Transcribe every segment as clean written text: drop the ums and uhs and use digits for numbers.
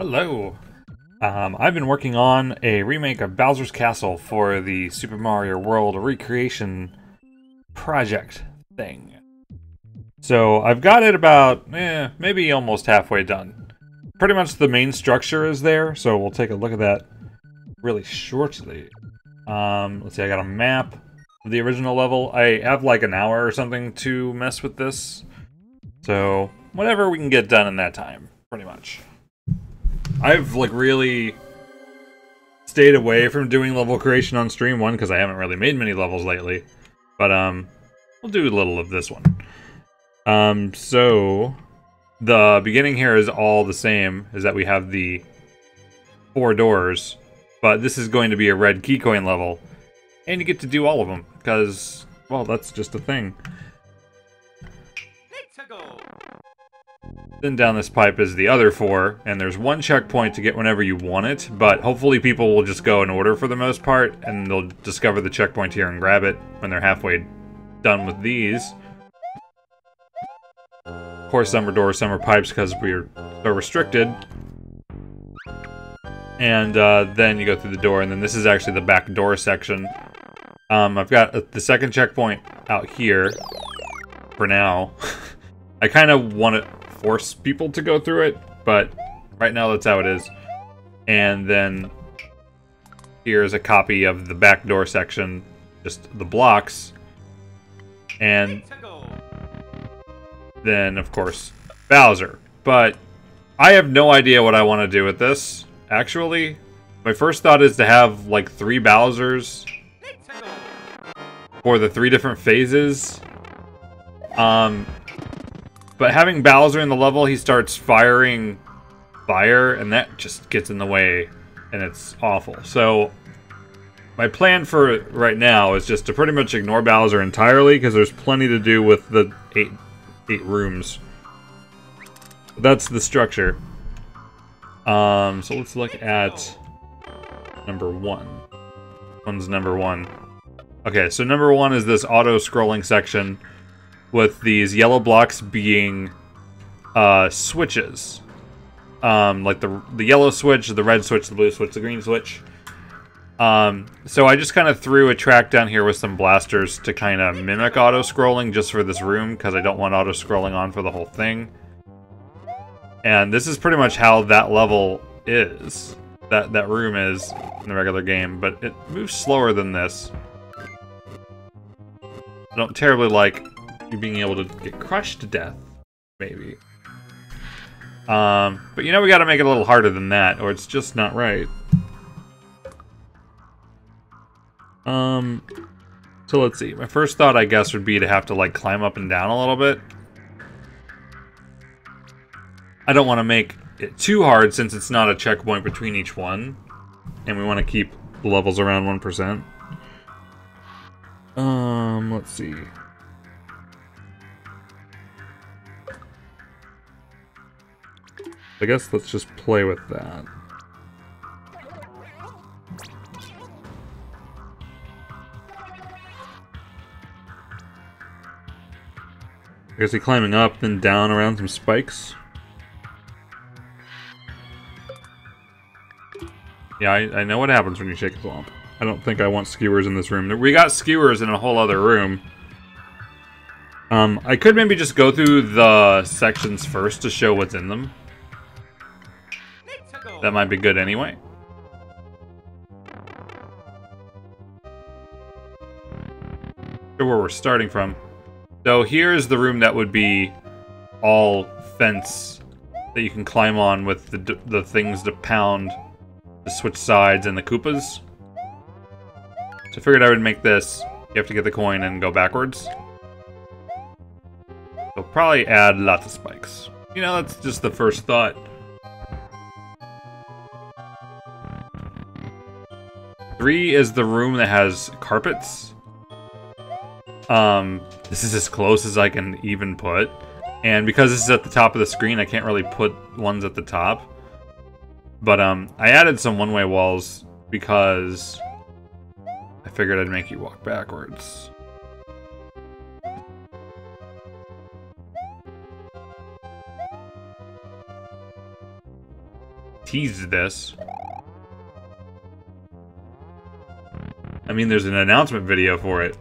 Hello. I've been working on a remake of Bowser's Castle for the Super Mario World recreation project thing. So I've got it about, maybe almost halfway done. Pretty much the main structure is there, so we'll take a look at that really shortly. Let's see, I got a map of the original level. I have like an hour or something to mess with this. So whatever we can get done in that time, pretty much. I've like really stayed away from doing level creation on stream, one, because I haven't really made many levels lately. But we'll do a little of this one. So the beginning here is all the same, is that we have the 4 doors, but this is going to be a red key coin level, and you get to do all of them, because, well, that's just a thing. Then down this pipe is the other 4, and there's 1 checkpoint to get whenever you want it, but hopefully people will just go in order for the most part, and they'll discover the checkpoint here and grab it when they're halfway done with these. Of course, some are doors, some are pipes, because we're so restricted. And then you go through the door, and then this is actually the back door section. I've got the second checkpoint out here for now. I kind of want to force people to go through it, but right now that's how it is. And then here's a copy of the back door section, just the blocks. And then, of course, Bowser. But I have no idea what I want to do with this, actually. My first thought is to have, like, 3 Bowsers for the 3 different phases. But having Bowser in the level, he starts firing fire, and that just gets in the way, and it's awful. So my plan for right now is just to pretty much ignore Bowser entirely, because there's plenty to do with the 8 rooms. That's the structure. So let's look at number 1. One's number 1. Okay, so number 1 is this auto-scrolling section with these yellow blocks being switches. Like the yellow switch, the red switch, the blue switch, the green switch. So I just kind of threw a track down here with some blasters to kind of mimic auto-scrolling just for this room, because I don't want auto-scrolling on for the whole thing. And this is pretty much how that level is. That room is in the regular game, but it moves slower than this. I don't terribly like you being able to get crushed to death, maybe. But you know, we gotta make it a little harder than that, or it's just not right. So let's see. My first thought, I guess, would be to have to, like, climb up and down a little bit. I don't want to make it too hard, since it's not a checkpoint between each one. And we want to keep the levels around 1%. Let's see. I guess let's just play with that. I guess he's climbing up, then down around some spikes. Yeah, I know what happens when you shake a swamp. I don't think I want skewers in this room. We got skewers in a whole other room. I could maybe just go through the sections first to show what's in them. That might be good anyway. Here's where we're starting from. So here's the room that would be all fence that you can climb on with the things to pound, to switch sides, and the Koopas. So I figured I would make this. You have to get the coin and go backwards. So probably add lots of spikes. You know, that's just the first thought. 3 is the room that has carpets. This is as close as I can even put. And because this is at the top of the screen, I can't really put ones at the top. But I added some one-way walls because I figured I'd make you walk backwards. teased this. I mean, there's an announcement video for it.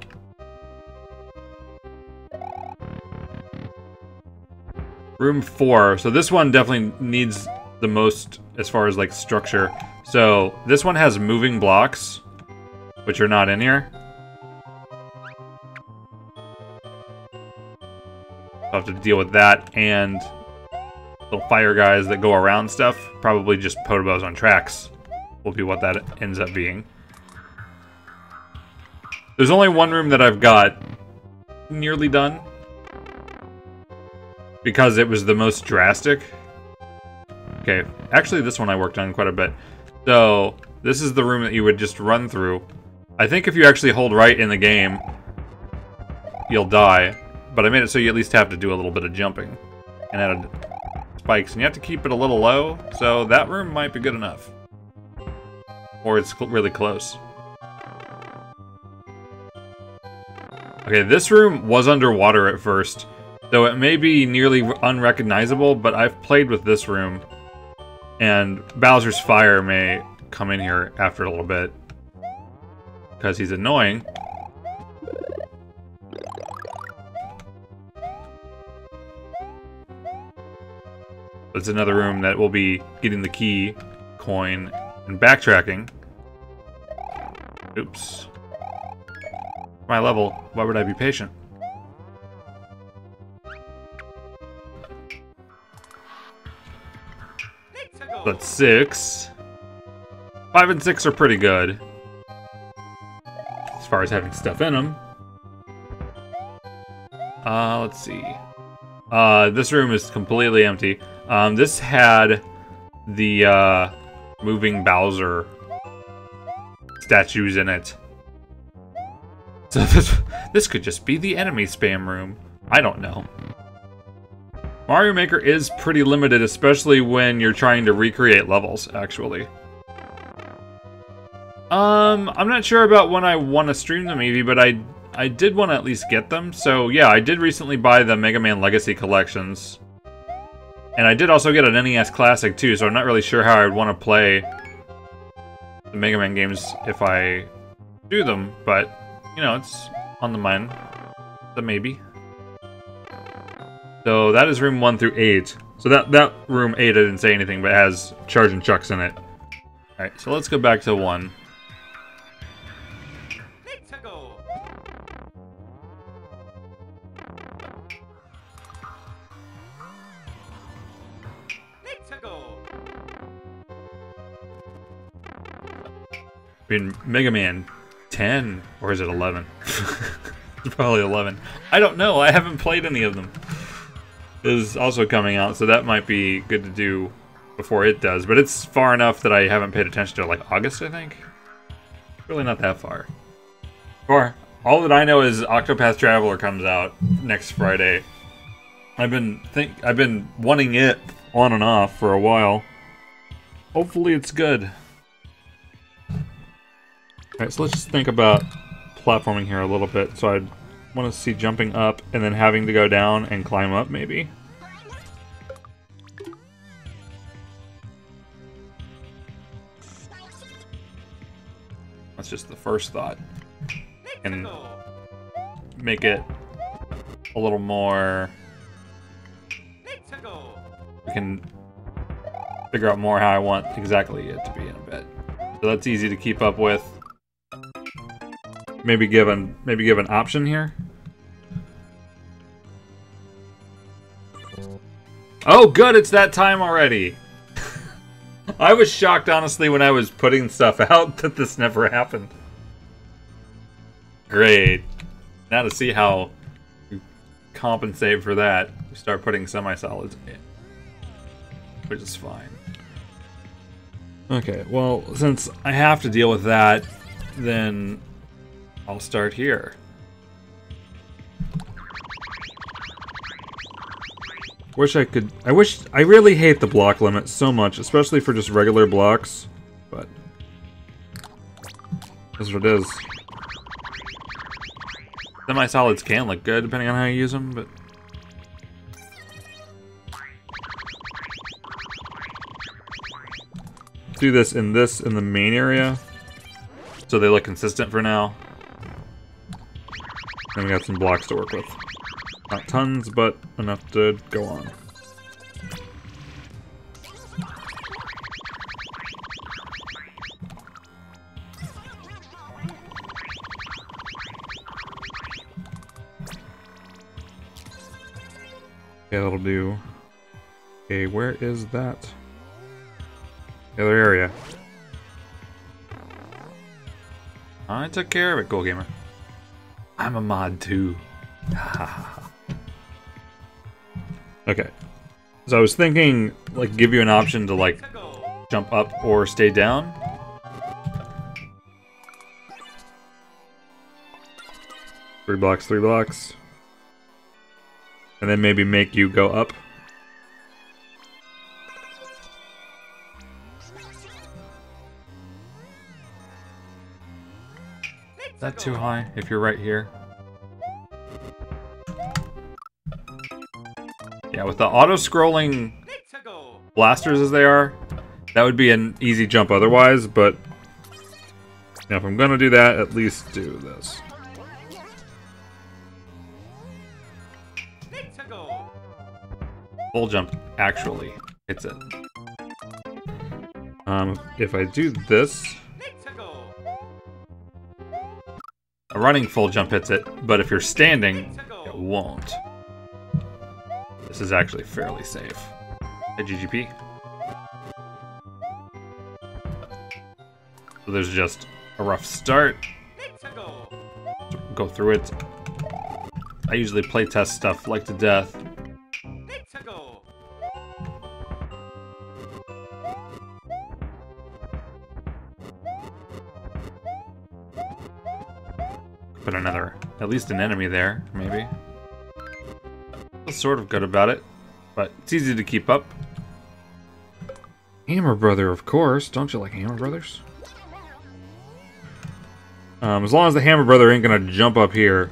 Room 4. So this one definitely needs the most as far as like structure. So this one has moving blocks, which are not in here. I'll have to deal with that and little fire guys that go around stuff. Probably just potobos on tracks will be what that ends up being. There's only one room that I've got nearly done, because it was the most drastic. Okay, actually this one I worked on quite a bit. So, this is the room that you would just run through. I think if you actually hold right in the game, you'll die. But I made it so you at least have to do a little bit of jumping. And added spikes, and you have to keep it a little low, so that room might be good enough. Or it's really close. Okay, this room was underwater at first, so it may be nearly unrecognizable, but I've played with this room, and Bowser's Fire may come in here after a little bit, because he's annoying. It's another room that will be getting the key, coin, and backtracking. Oops. My level, why would I be patient? That's 6. 5 and 6 are pretty good, as far as having stuff in them. Let's see. This room is completely empty. This had the moving Bowser statues in it. So this could just be the enemy spam room. I don't know. Mario Maker is pretty limited, especially when you're trying to recreate levels, actually. I'm not sure about when I want to stream them, Evie, but I did want to at least get them. So yeah, I did recently buy the Mega Man Legacy collections. And I did also get an NES Classic too, so I'm not really sure how I would want to play the Mega Man games if I do them, but you know, it's on the mind. The maybe. So that is room 1 through 8. So that room 8 I didn't say anything, but it has Charging Chucks in it. Alright, so let's go back to 1. Let's go. Let's go. I mean, Mega Man 10, or is it 11? It's probably 11. I don't know, I haven't played any of them. It is also coming out, so that might be good to do before it does. But it's far enough that I haven't paid attention to it, like August, I think? Really not that far. Or, all that I know is Octopath Traveler comes out next Friday. I've been wanting it on and off for a while. Hopefully it's good. Alright, so let's just think about platforming here a little bit. So I'd want to see jumping up and then having to go down and climb up, maybe? That's just the first thought. And make it a little more... We can figure out more how I want exactly it to be in a bit. So that's easy to keep up with. Maybe give an option here. Oh, good! It's that time already. I was shocked, honestly, when I was putting stuff out that this never happened. Great. Now to see how you compensate for that, you start putting semi-solids in, which is fine. Okay, well, since I have to deal with that, then I'll start here. I really hate the block limit so much, especially for just regular blocks, but that's what it is. Semi-solids can look good depending on how you use them, but do this in the main area, so they look consistent for now. And we got some blocks to work with. Not tons, but enough to go on. Yeah, that'll do. Okay, where is that? The other area. I took care of it, Cool Gamer. I'm a mod too. Okay. So I was thinking, like, give you an option to, like, jump up or stay down. Three blocks, 3 blocks. And then maybe make you go up. Is that too high if you're right here? Yeah, with the auto-scrolling blasters as they are, that would be an easy jump otherwise, but you know, if I'm gonna do that, at least do this. Full jump actually hits it. If I do this, a running full jump hits it, but if you're standing, it won't. This is actually fairly safe. Hey, GGP. So there's just a rough start. Go through it. I usually playtest stuff like to death. Put another, at least an enemy there, maybe. Feel sort of good about it, but it's easy to keep up. Hammer Brother, of course. Don't you like Hammer Brothers? As long as the Hammer Brother ain't gonna jump up here,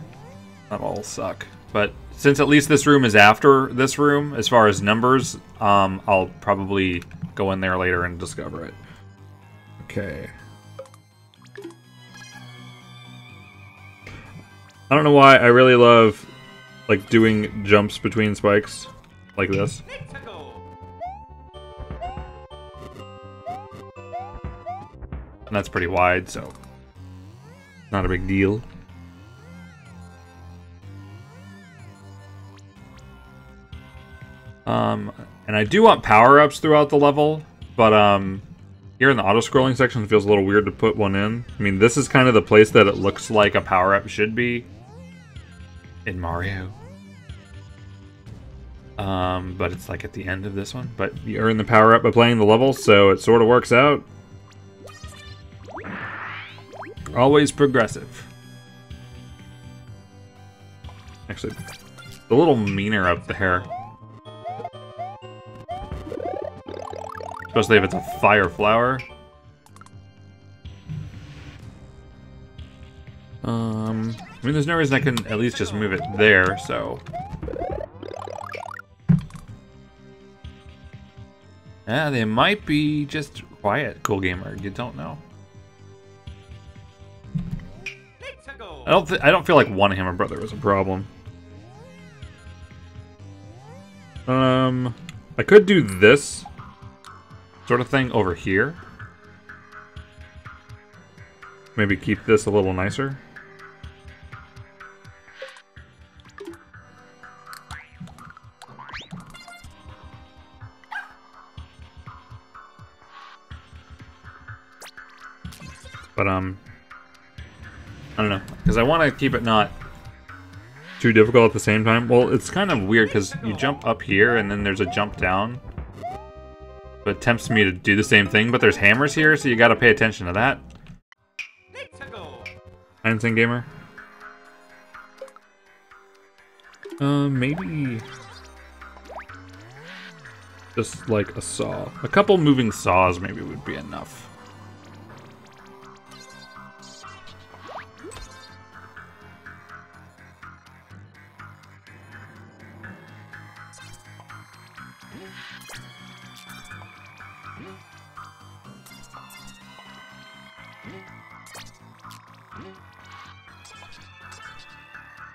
that'll suck. But since at least this room is after this room, as far as numbers, I'll probably go in there later and discover it. Okay. I don't know why I really love, like, doing jumps between spikes like this. And that's pretty wide, so not a big deal. And I do want power-ups throughout the level, but here in the auto-scrolling section it feels a little weird to put one in. I mean, this is kind of the place that it looks like a power-up should be in Mario. But it's like at the end of this one. But you earn the power-up by playing the level, so it sort of works out. Always progressive. Actually, a little meaner up there. Especially if it's a fire flower. I mean, there's no reason I can at least just move it there, so... Yeah, they might be just quiet, Cool Gamer. You don't know. I don't feel like one Hammer Brother is a problem. I could do this sort of thing over here. Maybe keep this a little nicer. But I don't know, because I want to keep it not too difficult at the same time. Well, it's kind of weird because you jump up here and then there's a jump down. But it tempts me to do the same thing, but there's hammers here, so you gotta pay attention to that. Insane Gamer. Maybe just like a saw. A couple moving saws maybe would be enough.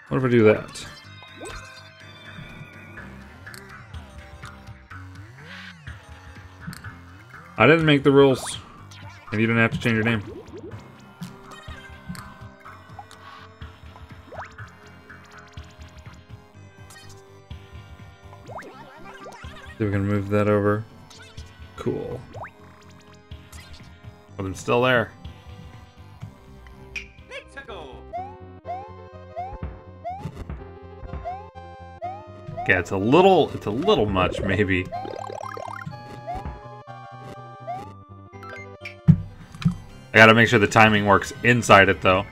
What if I do that? I didn't make the rules, and you didn't have to change your name. So we're gonna move that over. Cool. Well, I'm still there. Let's go. Okay, it's a little much, maybe. I gotta make sure the timing works inside it, though.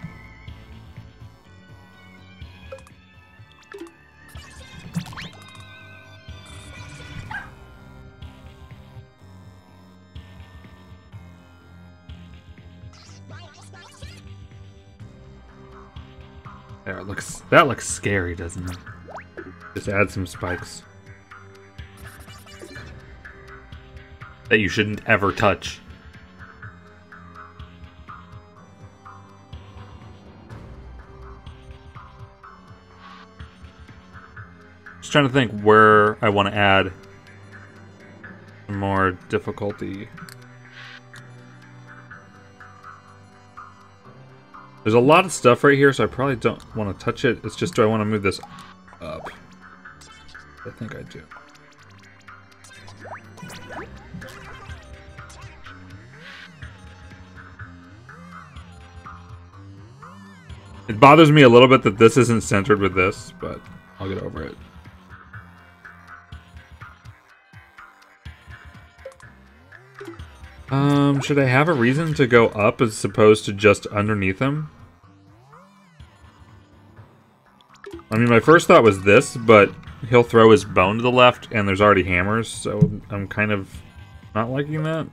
There, it looks. That looks scary, doesn't it? Just add some spikes that you shouldn't ever touch. Just trying to think where I want to add some more difficulty. There's a lot of stuff right here, so I probably don't want to touch it. It's just, do I want to move this up? I think I do. It bothers me a little bit that this isn't centered with this, but I'll get over it. Should I have a reason to go up as opposed to just underneath him? I mean, my first thought was this, but he'll throw his bone to the left, and there's already hammers, so I'm kind of not liking that.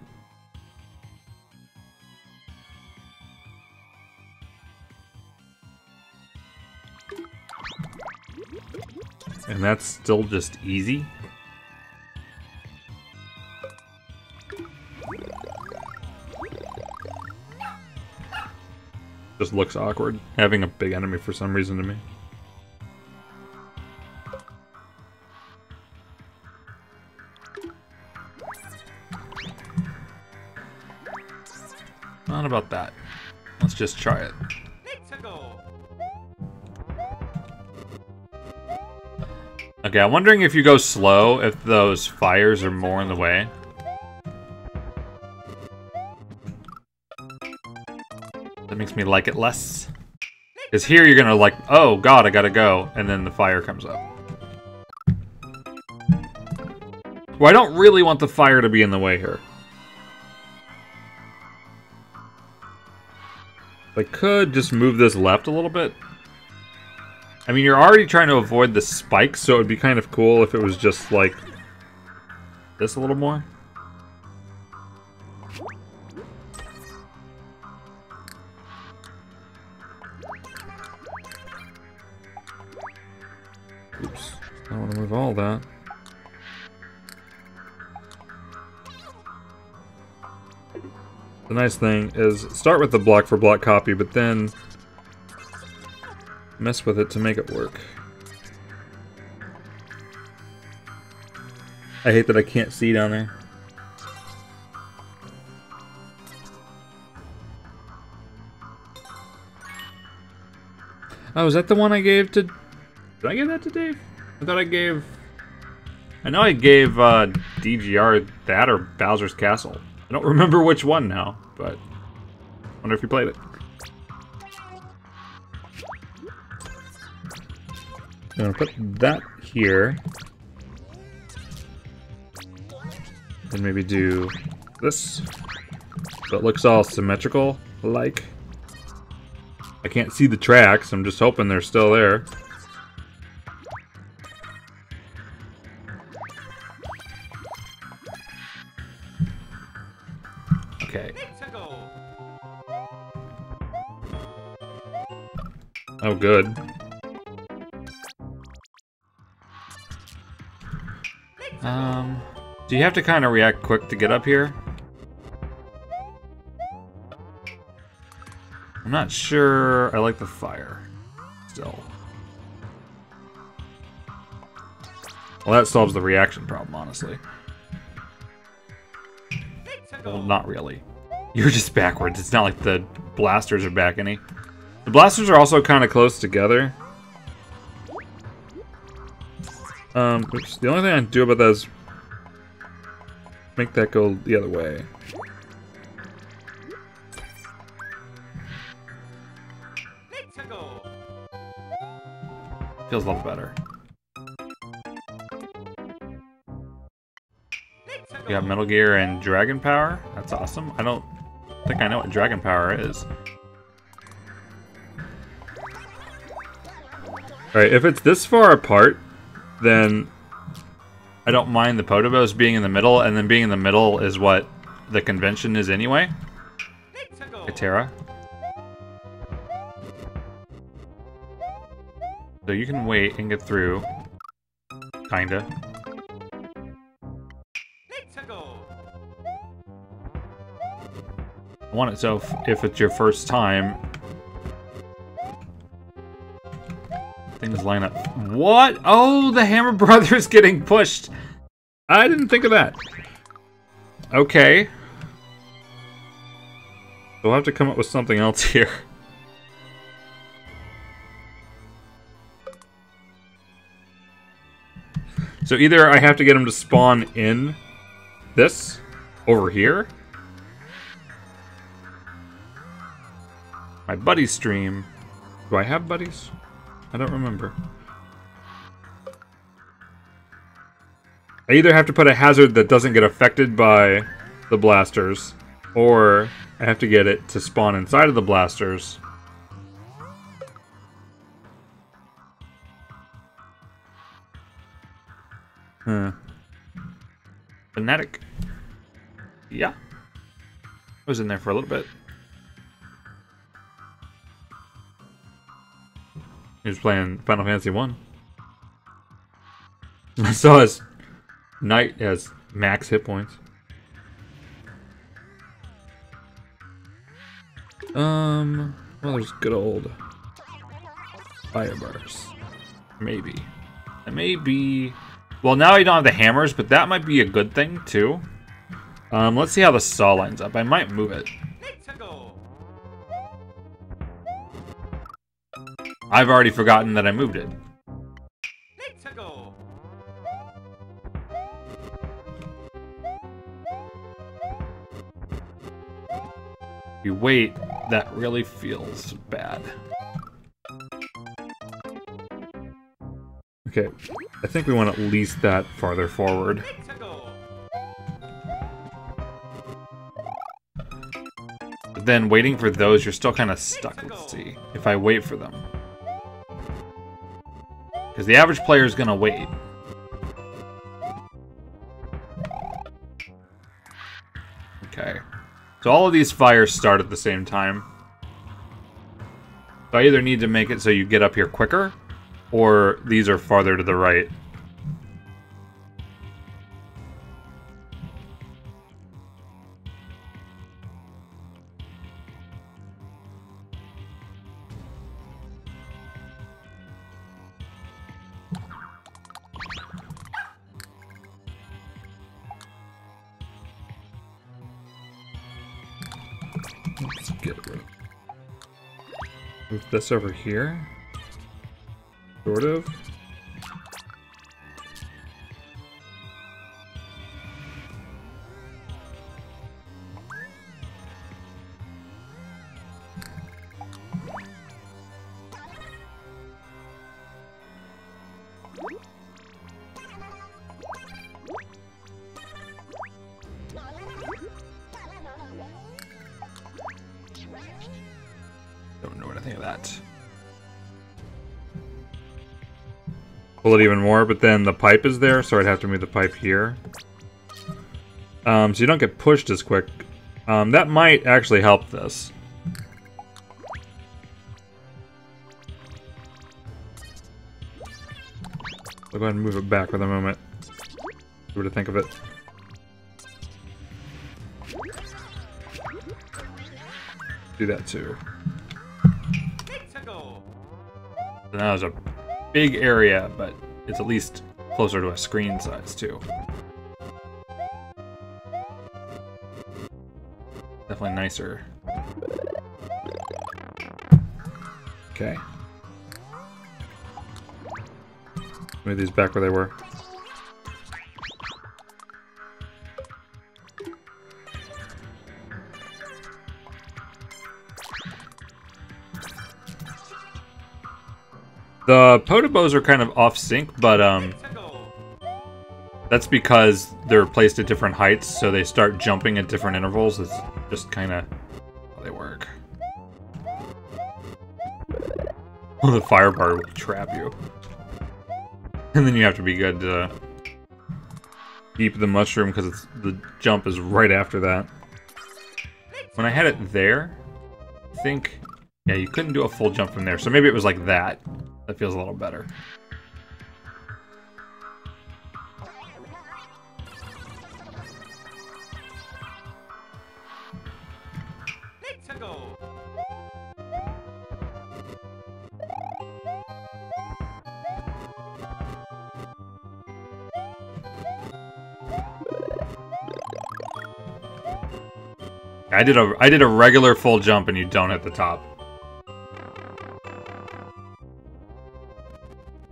And that's still just easy. Just looks awkward, having a big enemy for some reason to me. Not about that. Let's just try it. Let's go. Okay, I'm wondering if you go slow, if those fires are more in the way. That makes me like it less. Because here you're gonna like, oh god, I gotta go, and then the fire comes up. Well, I don't really want the fire to be in the way here. I could just move this left a little bit. I mean, you're already trying to avoid the spikes, so it would be kind of cool if it was just like this a little more. Oops, I don't want to move all that. The nice thing is start with the block for block copy, but then mess with it to make it work. I hate that I can't see down there. Oh, is that the one I gave to... Did I give that to Dave? I thought I gave... I know I gave DGR that or Bowser's Castle. I don't remember which one now, but I wonder if you played it. I'm gonna put that here. And maybe do this. So it looks all symmetrical, like. I can't see the tracks, I'm just hoping they're still there. Okay. Oh, good. Do you have to kind of react quick to get up here? I'm not sure I like the fire still. Well, that solves the reaction problem, honestly. Well, not really. You're just backwards. It's not like the blasters are back any. The blasters are also kind of close together. Oops. The only thing I can do about that is make that go the other way. Feels a little better. You got Metal Gear and Dragon Power. That's awesome. I don't think I know what Dragon Power is. Alright, if it's this far apart, then I don't mind the Potobos being in the middle, and then being in the middle is what the convention is anyway. Katera. So you can wait and get through. Kinda. I want it so if it's your first time, things line up. What? Oh, the Hammer Brothers getting pushed. I didn't think of that. Okay. We'll have to come up with something else here. So either I have to get them to spawn in this over here. My buddy stream. Do I have buddies? I don't remember. I either have to put a hazard that doesn't get affected by the blasters, or I have to get it to spawn inside of the blasters. Fanatic. Yeah. I was in there for a little bit. He was playing Final Fantasy 1. I saw his knight has max hit points. Well, there's good old fire bars. Maybe. It may be... Well, now I don't have the hammers, but that might be a good thing, too. Let's see how the saw lines up. I might move it. I've already forgotten that I moved it. If you wait, that really feels bad. Okay, I think we want at least that farther forward. But then waiting for those, you're still kind of stuck. Let's see if I wait for them. Because the average player is going to wait. Okay. So all of these fires start at the same time. So I either need to make it so you get up here quicker, or these are farther to the right. Let's get it. Move this over here. Sort of. Don't know what I think of that. Pull it even more, but then the pipe is there, so I'd have to move the pipe here. So you don't get pushed as quick. That might actually help this. I'll go ahead and move it back for the moment. See what to think of it. Do that too. So that was a big area, but it's at least closer to a screen size too. Definitely nicer. Okay. Move these back where they were. The Potobos are kind of off sync, but that's because they're placed at different heights, so they start jumping at different intervals. It's just kind of how they work. Oh, the fire bar will trap you. And then you have to be good to keep the mushroom, because the jump is right after that. When I had it there, I think, yeah, you couldn't do a full jump from there, so maybe it was like that. That feels a little better. Let's go. I did a regular full jump and you don't hit the top.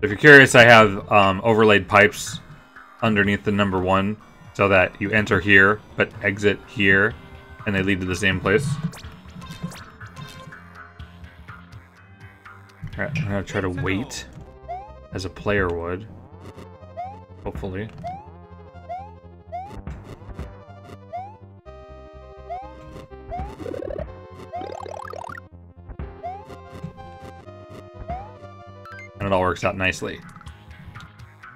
If you're curious, I have overlaid pipes underneath the number 1 so that you enter here but exit here and they lead to the same place. Alright, I'm gonna try to wait as a player would. Hopefully. And it all works out nicely.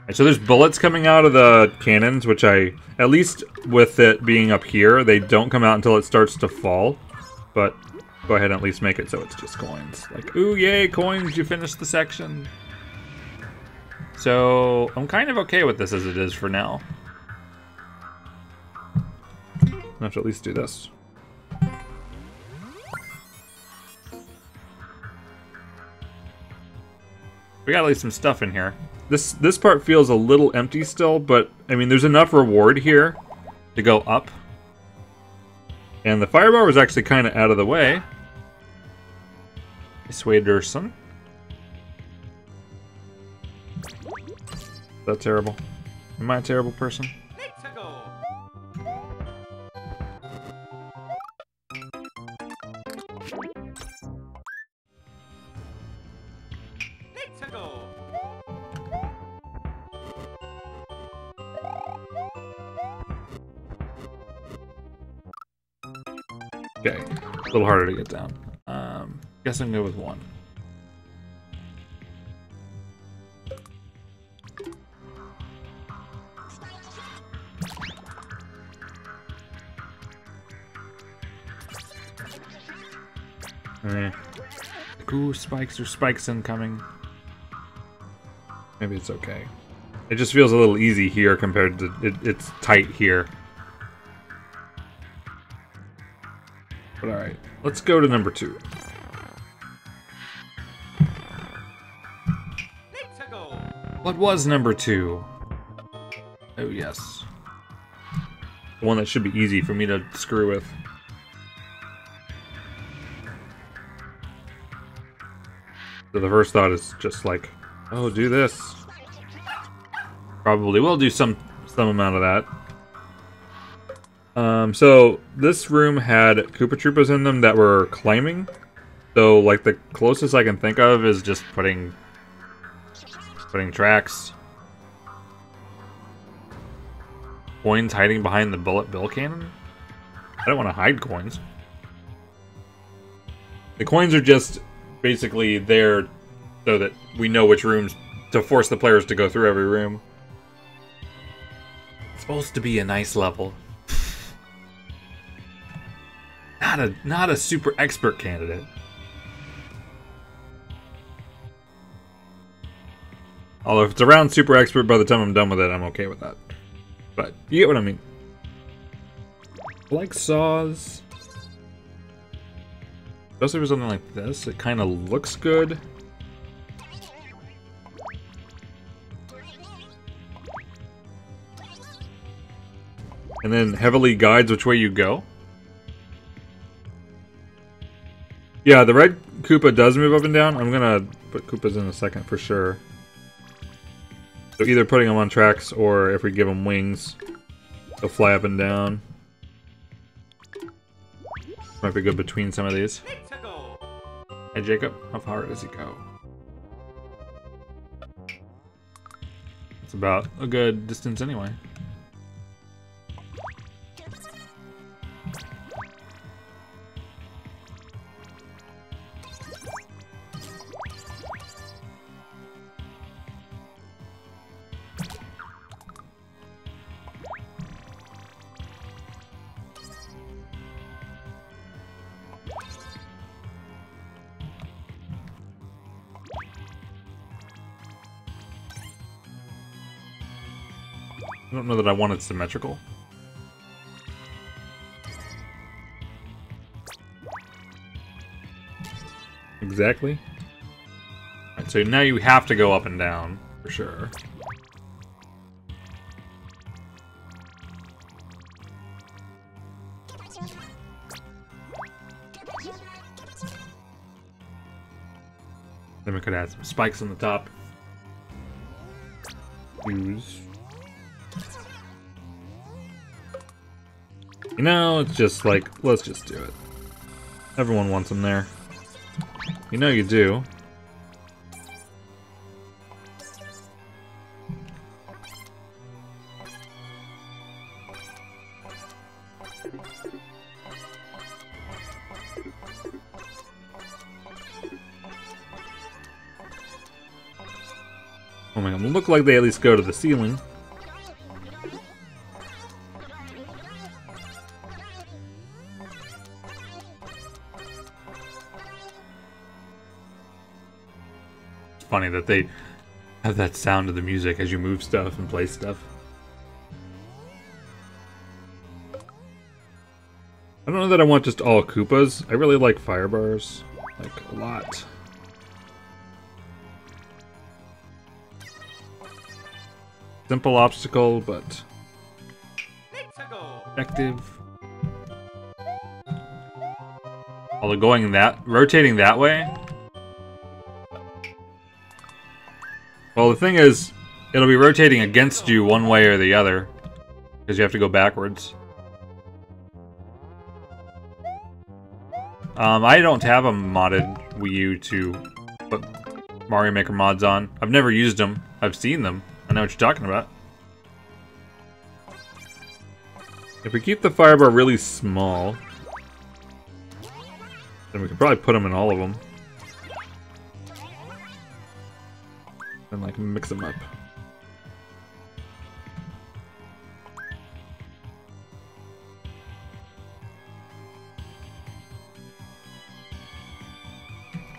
Right, so there's bullets coming out of the cannons, which at least with it being up here, they don't come out until it starts to fall. But go ahead and at least make it so it's just coins. Like, ooh, yay, coins, you finished the section. So I'm kind of okay with this as it is for now. I have to at least do this. We got at least some stuff in here. This part feels a little empty still, but I mean, there's enough reward here to go up. And the firebar was actually kind of out of the way. Swaderson. Is that terrible? Am I a terrible person? Let's go. Let's go. Okay, a little harder to get down. Guess I'm good with 1. Ooh, spikes. There's spikes incoming. Maybe it's okay. It just feels a little easy here compared to it's tight here. But alright, let's go to number 2. Let's go. What was number 2? Oh, yes. The one that should be easy for me to screw with. So the first thought is just like, oh, do this. Probably will do some amount of that. So this room had Koopa Troopas in them that were climbing. So like the closest I can think of is just putting tracks. Coins hiding behind the bullet bill cannon? I don't want to hide coins. The coins are just basically there so that we know which rooms to force the players to go through every room. It's supposed to be a nice level. Not a super expert candidate. Although if it's around super expert by the time I'm done with it, I'm okay with that. But you get what I mean. Like saws. Especially for something like this, it kind of looks good. And then heavily guides which way you go. Yeah, the red Koopa does move up and down. I'm gonna put Koopas in a second for sure. So either putting them on tracks or if we give them wings, they'll fly up and down. Might be good between some of these. Hey Jacob, how far does he go? It's about a good distance anyway. I don't know that I want it symmetrical. Exactly. Alright, so now you have to go up and down, for sure. Then we could add some spikes on the top. Use. You know, it's just like, let's just do it. Everyone wants them there. You know you do. Oh my god, look like they at least go to the ceiling. Funny that they have that sound of the music as you move stuff and play stuff. I don't know that I want just all Koopas. I really like fire bars, like a lot. Simple obstacle, but effective. Although going rotating that way. Well, the thing is, it'll be rotating against you one way or the other, because you have to go backwards. I don't have a modded Wii U to put Mario Maker mods on. I've never used them. I've seen them. I know what you're talking about. If we keep the firebar really small, then we can probably put them in all of them. And like mix them up.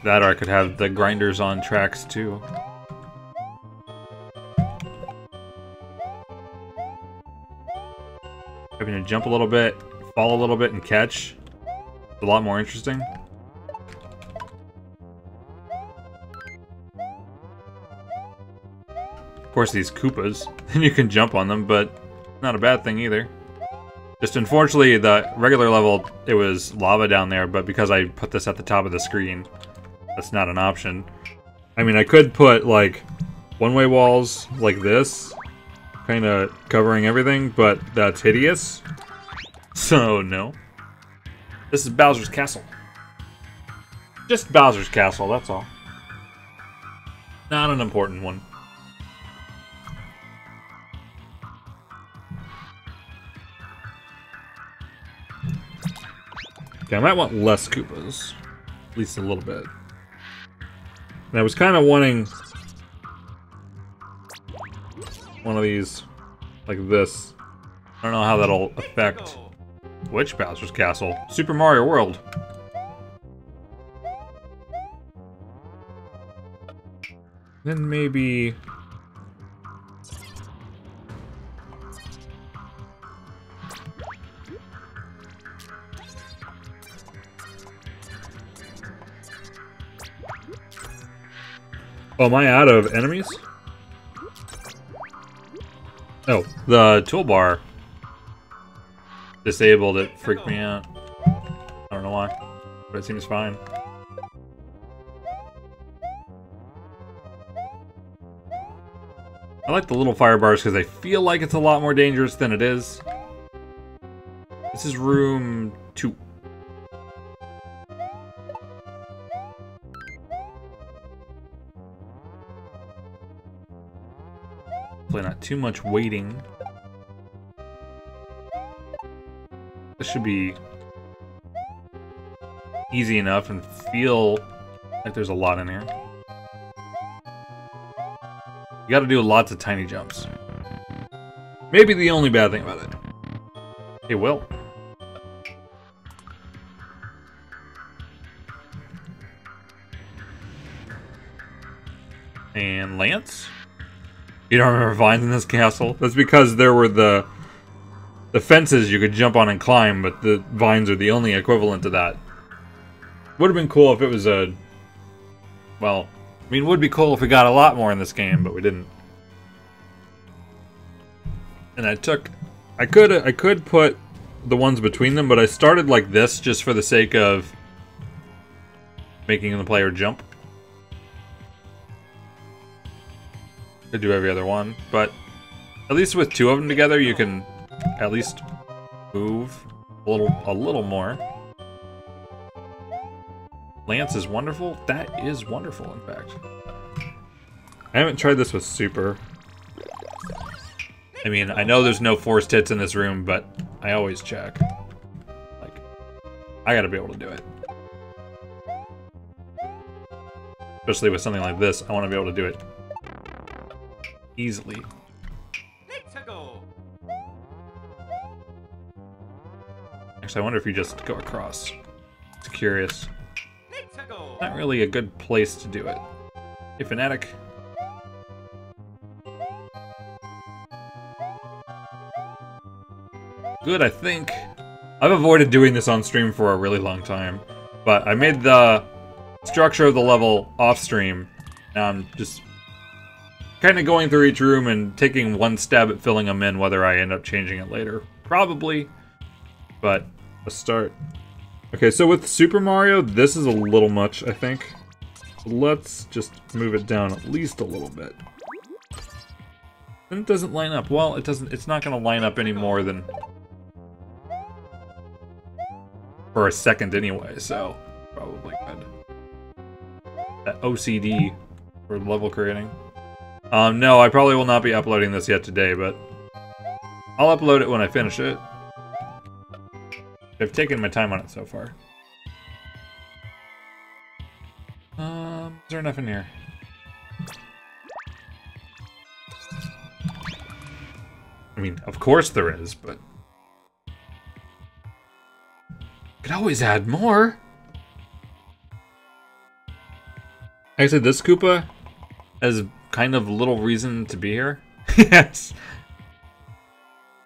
That or I could have the grinders on tracks too. Having to jump a little bit, fall a little bit, and catch. It's a lot more interesting. Of course, these Koopas, then you can jump on them, but not a bad thing either. Just unfortunately, the regular level, it was lava down there, but because I put this at the top of the screen, that's not an option. I mean, I could put, like, one-way walls like this, kind of covering everything, but that's hideous. So, no. This is Bowser's Castle. Just Bowser's Castle, that's all. Not an important one. Okay, I might want less Koopas. At least a little bit. And I was kind of wanting one of these like this. I don't know how that'll affect which Bowser's Castle. Super Mario World. Then maybe... Oh, am I out of enemies? Oh, the toolbar disabled, it freaked me out. I don't know why, but it seems fine. I like the little fire bars because they feel like it's a lot more dangerous than it is. This is room 2. Hopefully not too much waiting. This should be easy enough and feel like there's a lot in here. You gotta do lots of tiny jumps. Maybe the only bad thing about it. Hey, Will. And Lance? You don't remember vines in this castle? That's because there were the fences you could jump on and climb, but the vines are the only equivalent to that. Would have been cool if it was a... Well, I mean, it would be cool if we got a lot more in this game, but we didn't. And I could put the ones between them, but I started like this just for the sake of making the player jump. Could do every other one, but at least with 2 of them together, you can at least move a little more. Lance is wonderful. That is wonderful, in fact. I haven't tried this with Super. I mean, I know there's no forced hits in this room, but I always check. Like, I gotta be able to do it. Especially with something like this, I want to be able to do it easily. Actually, I wonder if you just go across. It's curious. Not really a good place to do it. Hey, Fanatic. Good, I think. I've avoided doing this on stream for a really long time, but I made the structure of the level off stream. Now I'm just kind of going through each room and taking one stab at filling them in, whether I end up changing it later. Probably, but let's start. Okay, so with Super Mario, this is a little much, I think. Let's just move it down at least a little bit. And it doesn't line up. Well, it doesn't. It's not going to line up any more than for a second anyway, so probably good. That OCD for level creating. No, I probably will not be uploading this yet today, but I'll upload it when I finish it. I've taken my time on it so far. Is there enough in here? I mean, of course there is, but could always add more. Actually, this Koopa has kind of little reason to be here. Yes.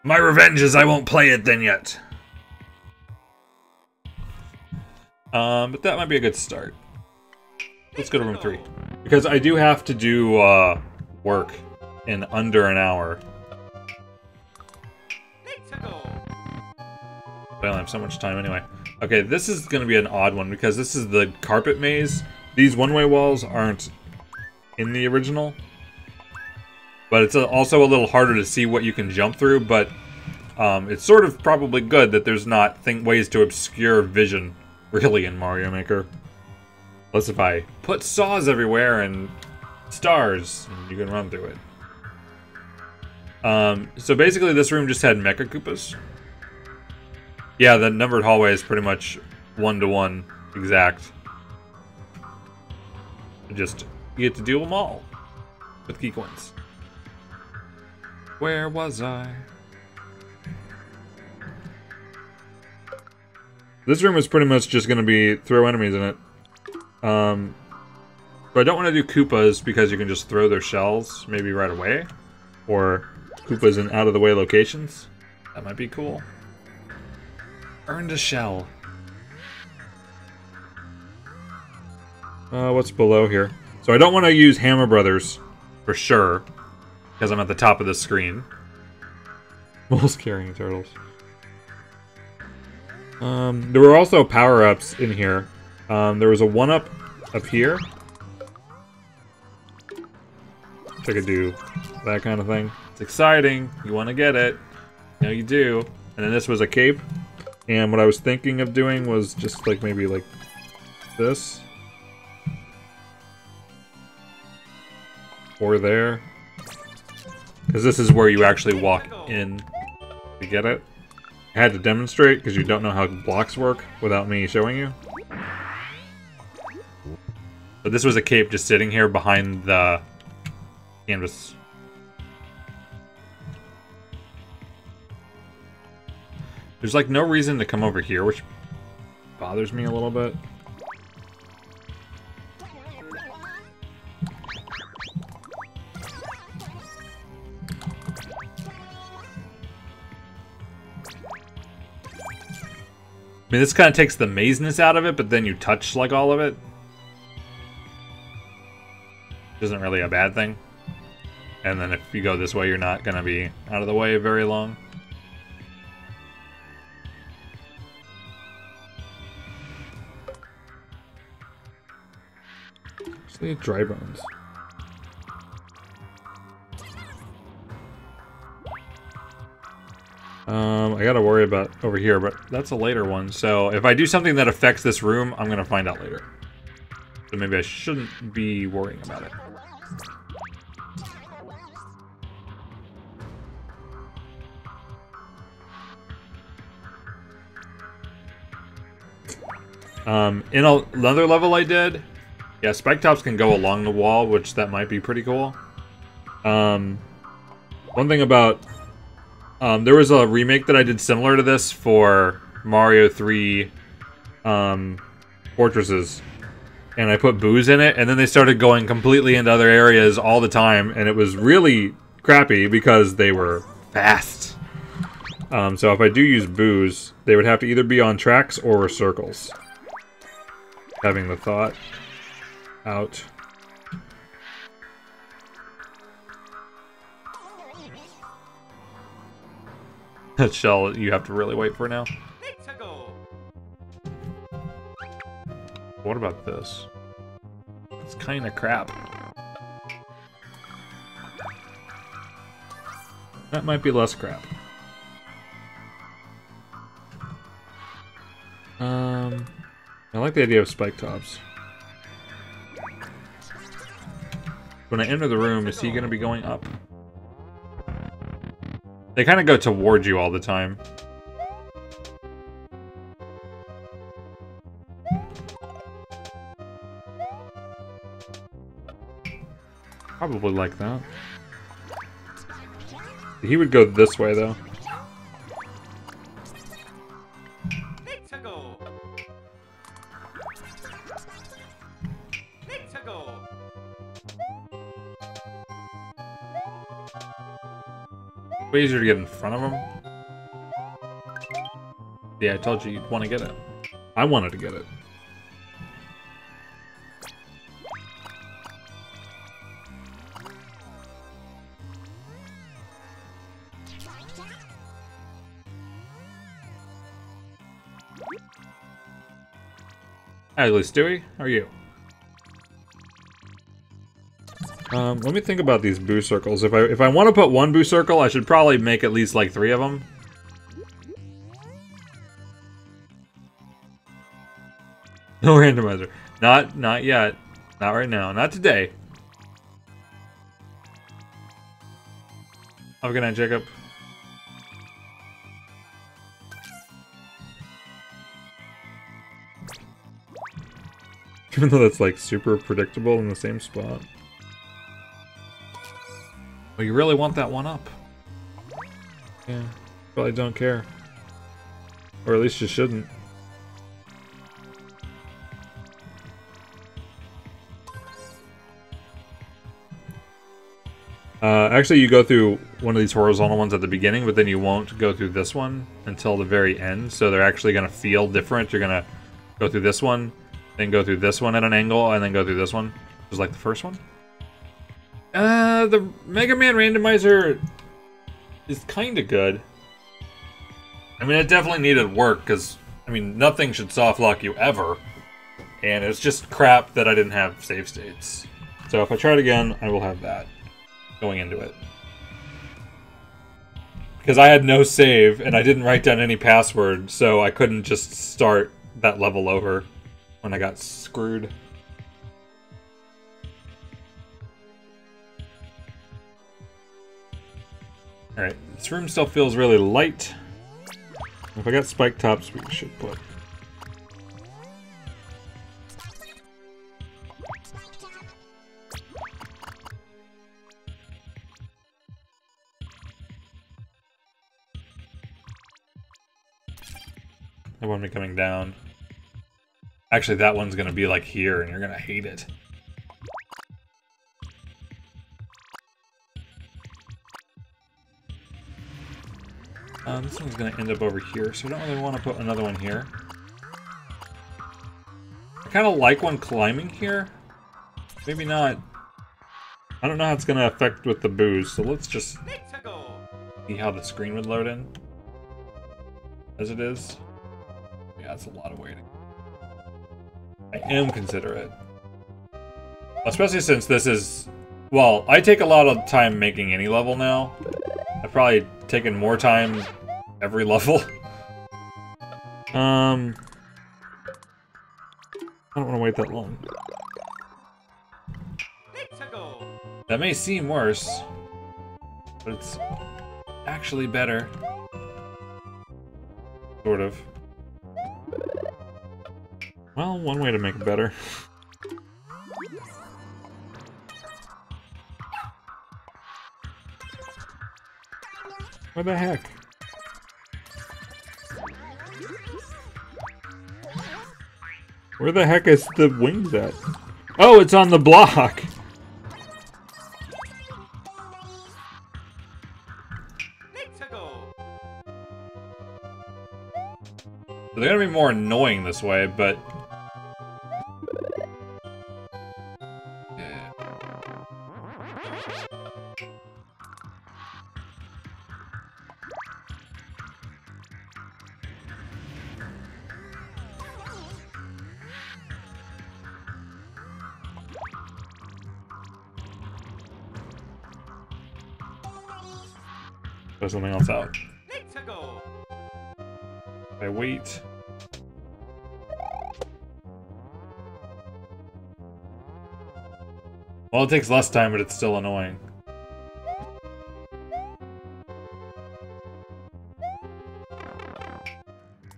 My revenge is I won't play it then yet. But that might be a good start. Let's go to room 3. Because I do have to do work in under an hour. I only have so much time anyway. Okay, this is going to be an odd one because this is the carpet maze. These one-way walls aren't in the original. But it's also a little harder to see what you can jump through, but it's sort of probably good that there's not ways to obscure vision, really, in Mario Maker. Unless if I put saws everywhere and stars, you can run through it. So basically this room just had Mecha Koopas. Yeah, the numbered hallway is pretty much 1-to-1 exact. Just, you get to do them all with key coins. Where was I? This room is pretty much just going to be throw enemies in it. But I don't want to do Koopas because you can just throw their shells maybe right away. Or Koopas in out-of-the-way locations. That might be cool. Earned a shell. What's below here? So I don't want to use Hammer Brothers for sure, because I'm at the top of the screen. Moles carrying turtles. There were also power-ups in here. There was a 1-up up here. I could do that kind of thing. It's exciting. You want to get it. You know you do. And then this was a cape. And what I was thinking of doing was just like maybe like this. Or there. Because this is where you actually walk in to get it. I had to demonstrate because you don't know how blocks work without me showing you. But this was a cape just sitting here behind the canvas. There's like no reason to come over here, which bothers me a little bit. I mean, this kind of takes the mazeness out of it, but then you touch like all of it. Isn't really a bad thing. And then if you go this way, you're not going to be out of the way very long. Just need dry bones. I gotta worry about over here, but that's a later one. So if I do something that affects this room, I'm gonna find out later. So maybe I shouldn't be worrying about it. In another level I did, yeah, spike tops can go along the wall, which that might be pretty cool. One thing about there was a remake that I did similar to this for Mario 3 Fortresses. And I put booze in it, and then they started going completely into other areas all the time, and it was really crappy because they were fast. So if I do use booze, they would have to either be on tracks or circles. Having the thought out. That shell you have to really wait for now. What about this? It's kind of crap. That might be less crap. I like the idea of spike tops. When I enter the room, is he going to be going up? They kind of go towards you all the time. Probably like that. He would go this way, though. Way easier to get in front of him. Yeah, I told you you'd want to get it. I wanted to get it. Hi, Stewie. How are you? Let me think about these boo circles. If I want to put one boo circle, I should probably make at least like 3 of them. No randomizer. Not yet. Not right now. Not today. Have a good night, Jacob. Even though that's like super predictable in the same spot. Well, you really want that one up. Yeah, probably don't care. Or at least you shouldn't. Actually, you go through one of these horizontal ones at the beginning, but then you won't go through this one until the very end. So they're actually going to feel different. You're going to go through this one, then go through this one at an angle, and then go through this one. Just like the first one. The Mega Man randomizer is kind of good. I mean, it definitely needed work, because I mean, nothing should soft lock you ever. And it's just crap that I didn't have save states. So if I try it again, I will have that going into it. Because I had no save, and I didn't write down any password, so I couldn't just start that level over when I got screwed. Alright, this room still feels really light. If I got spike tops, we should put... That won't be coming down. Actually, that one's gonna be like here, and you're gonna hate it. This one's gonna end up over here, so I don't really want to put another one here. I kind of like one climbing here. Maybe not. I don't know how it's gonna affect with the booze, so let's just see how the screen would load in. As it is. Yeah, that's a lot of waiting. I am considerate. Especially since this is... Well, I take a lot of time making any level now. I've probably taken more time every level. I don't want to wait that long. That may seem worse, but it's actually better. Sort of. Well, one way to make it better. What the heck? Where the heck is the wings at? Oh, it's on the block! They're gonna be more annoying this way, but... There's something else out. I wait. Well, it takes less time, but it's still annoying.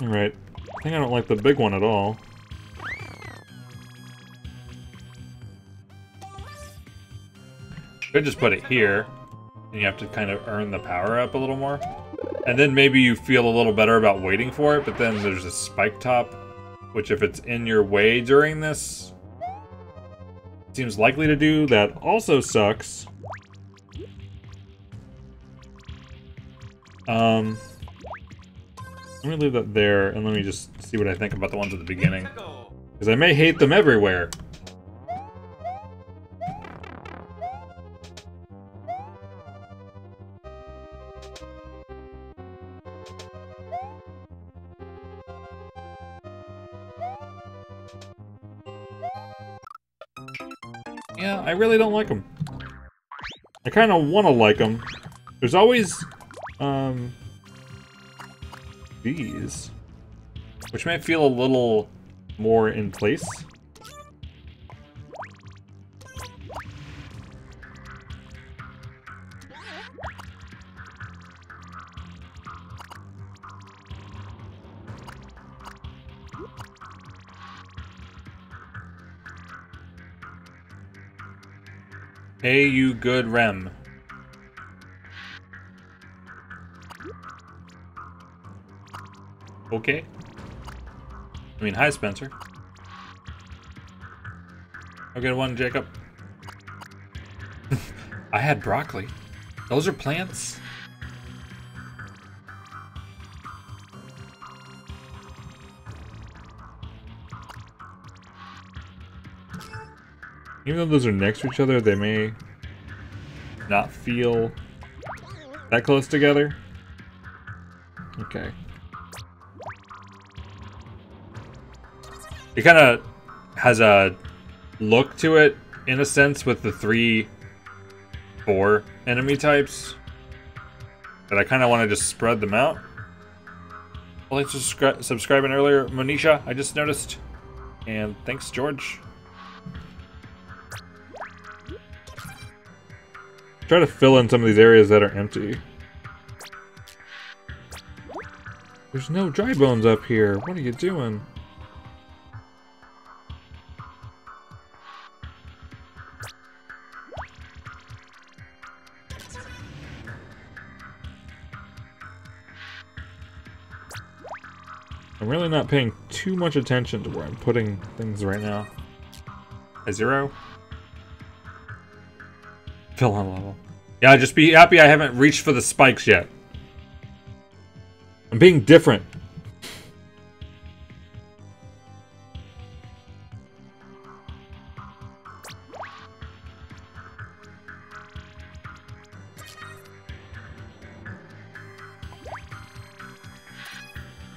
Alright. I think I don't like the big one at all. Could just put it here, and you have to kind of earn the power up a little more. And then maybe you feel a little better about waiting for it, but then there's a spike top, which if it's in your way during this, seems likely to do. That also sucks. Let me leave that there, and let me just see what I think about the ones at the beginning. Because I may hate them everywhere. Yeah, I really don't like them. I kind of want to like them. There's always, these, which may feel a little more in place. Hey, you good Rem. Okay. I mean, hi, Spencer. Have a good one, Jacob. I had broccoli. Those are plants? Even though those are next to each other, they may not feel that close together. Okay. It kind of has a look to it, in a sense, with the 3-4 enemy types. But I kind of want to just spread them out. Well, thanks for subscribing earlier, Monisha, I just noticed. And thanks, George. Try to fill in some of these areas that are empty. There's no dry bones up here. What are you doing? I'm really not paying too much attention to where I'm putting things right now. A 0? Fill on level. Yeah, just be happy I haven't reached for the spikes yet. I'm being different.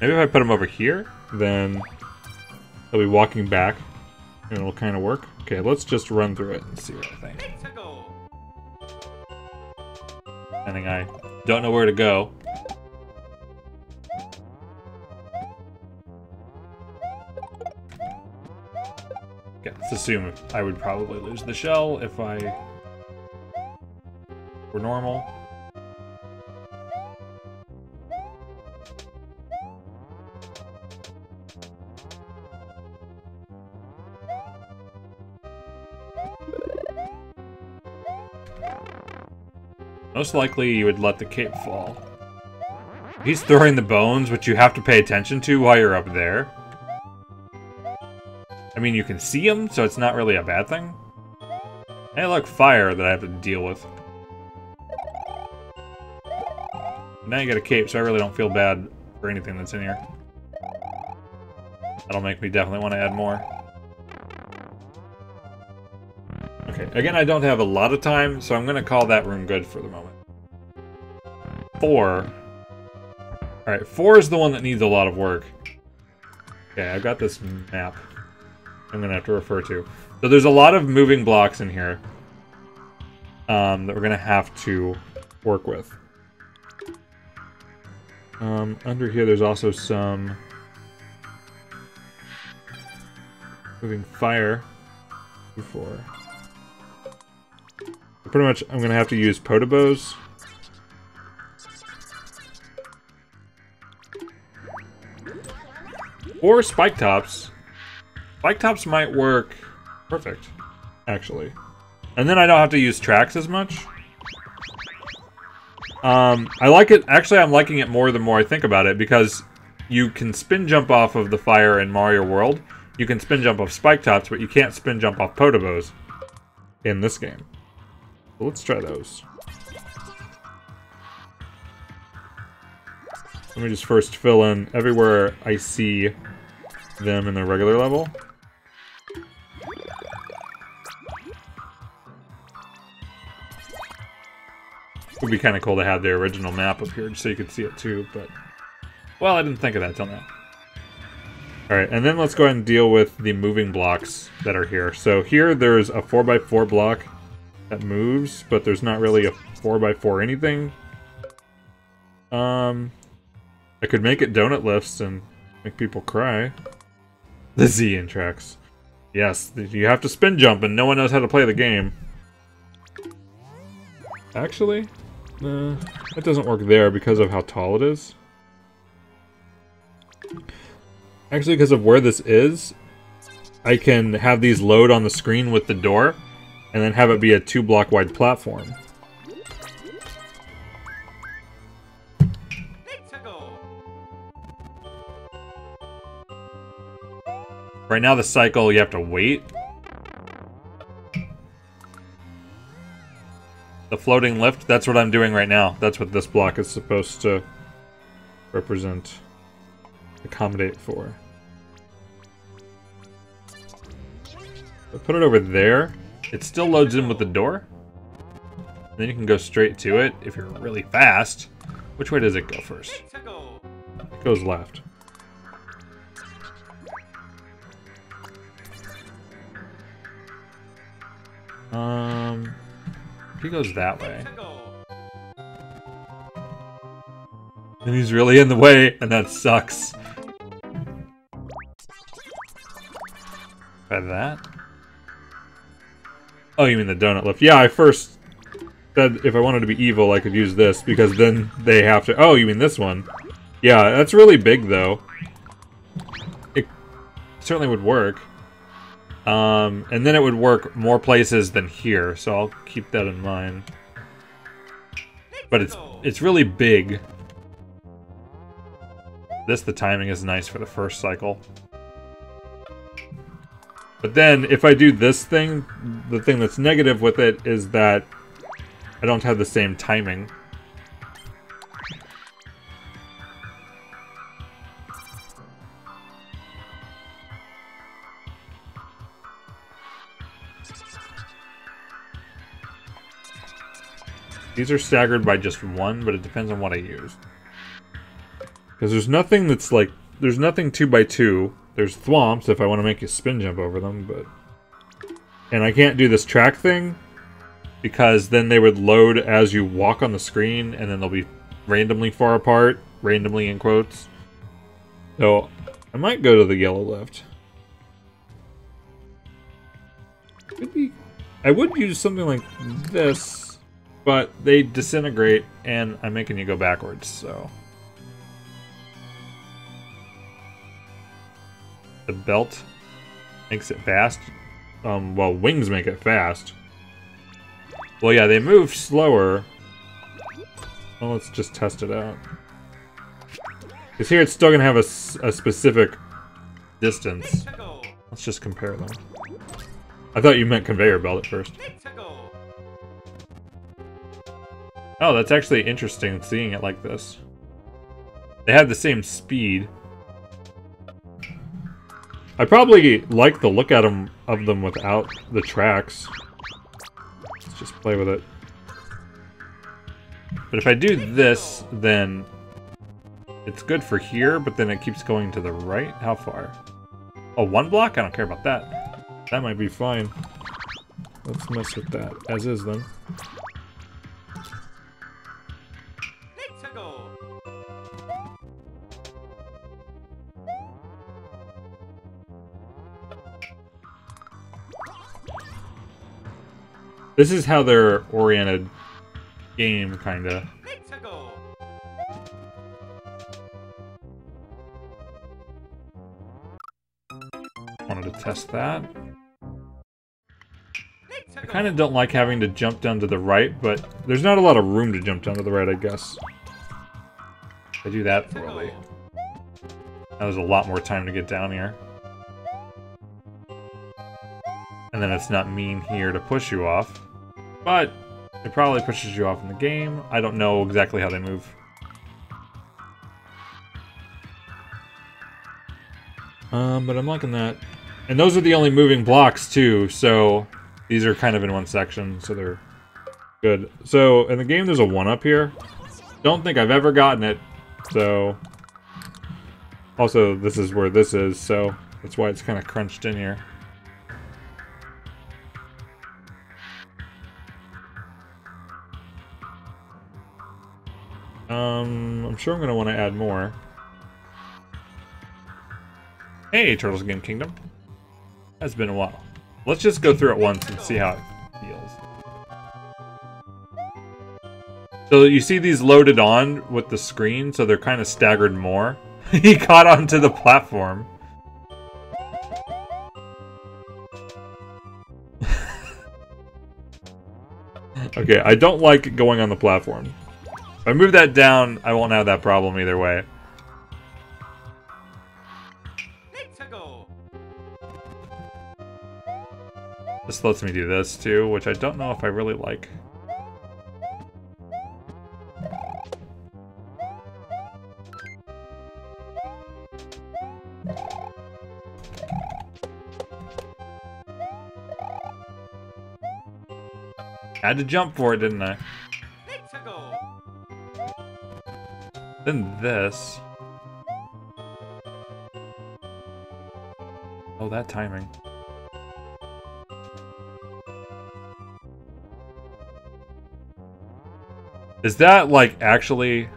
Maybe if I put him over here, then he'll be walking back, and it'll kind of work. Okay, let's just run through it and see what I think. I think I don't know where to go. Okay, let's assume I would probably lose the shell if I were normal. Most likely you would let the cape fall. He's throwing the bones, which you have to pay attention to while you're up there. I mean, you can see them, so it's not really a bad thing. Hey, look, fire that I have to deal with. Now you got a cape, so I really don't feel bad for anything that's in here. That'll make me definitely want to add more. Okay, again, I don't have a lot of time, so I'm going to call that room good for the moment. 4. Alright, 4 is the one that needs a lot of work. Okay, I've got this map I'm going to have to refer to. So there's a lot of moving blocks in here that we're going to have to work with. Under here there's also some moving fire before. Pretty much, I'm gonna have to use potobos. Or spike tops. Spike tops might work perfect, actually. And then I don't have to use tracks as much. I like it. Actually, I'm liking it more the more I think about it, because you can spin jump off of the fire in Mario World. You can spin jump off spike tops, but you can't spin jump off potobos in this game. So let's try those. Let me just first fill in everywhere I see them in the regular level. It would be kind of cool to have the original map up here just so you could see it too, but... Well, I didn't think of that till now. Alright, and then let's go ahead and deal with the moving blocks that are here. So here there's a 4x4 block that moves, but there's not really a 4x4 anything. I could make it donut lifts and make people cry. The Z in tracks. Yes, you have to spin jump and no one knows how to play the game. Actually, it doesn't work there because of how tall it is. Actually, because of where this is, I can have these load on the screen with the door, and then have it be a 2-block wide platform. Right now the cycle, you have to wait. The floating lift, that's what I'm doing right now. That's what this block is supposed to represent, accommodate for. I put it over there. It still loads in with the door. Then you can go straight to it if you're really fast. Which way does it go first? It goes left. He goes that way. Let's go. And he's really in the way, and that sucks. Try that. Oh, you mean the donut lift? Yeah, I first said if I wanted to be evil, I could use this, because then they have to... Oh, you mean this one? Yeah, that's really big, though. It certainly would work. And then it would work more places than here, so I'll keep that in mind. But it's really big. The timing is nice for the first cycle. But then, if I do this thing, the thing that's negative with it is that I don't have the same timing. These are staggered by just one, but it depends on what I use. Because there's nothing that's like... There's nothing 2x2. There's thwomps if I want to make you spin jump over them, but... And I can't do this track thing, because then they would load as you walk on the screen, and then they'll be randomly far apart. Randomly in quotes. So, I might go to the yellow lift. Could be... I would use something like this... But they disintegrate, and I'm making you go backwards, so... The belt makes it fast. Well, wings make it fast. Well, yeah, they move slower. Well, let's just test it out. Because here it's still going to have a specific distance. Let's just compare them. I thought you meant conveyor belt at first. Oh, that's actually interesting seeing it like this. They have the same speed. I probably like the look at them of them without the tracks. Let's just play with it. But if I do this, then it's good for here, but then it keeps going to the right. How far? Oh, one block? I don't care about that. That might be fine. Let's mess with that. As is, then. This is how they're oriented game, kinda. Wanted to test that. I kinda don't like having to jump down to the right, but there's not a lot of room to jump down to the right, I guess. I do that poorly. That was a lot more time to get down here. And then it's not mean here to push you off. But it probably pushes you off in the game. I don't know exactly how they move. But I'm liking that. And those are the only moving blocks too, so these are kind of in one section, so they're good. So in the game there's a 1-up here. Don't think I've ever gotten it, so... Also, this is where this is, so that's why it's kind of crunched in here. I'm sure I'm going to want to add more. Hey, Turtles Game Kingdom. It's been a while. Let's just go through it once and see how it feels. So you see these loaded on with the screen, so they're kind of staggered more. He caught onto the platform. Okay, I don't like going on the platform. If I move that down, I won't have that problem either way. This lets me do this too, which I don't know if I really like. Had to jump for it, didn't I? Then this. Oh, that timing. Is that, like, actually...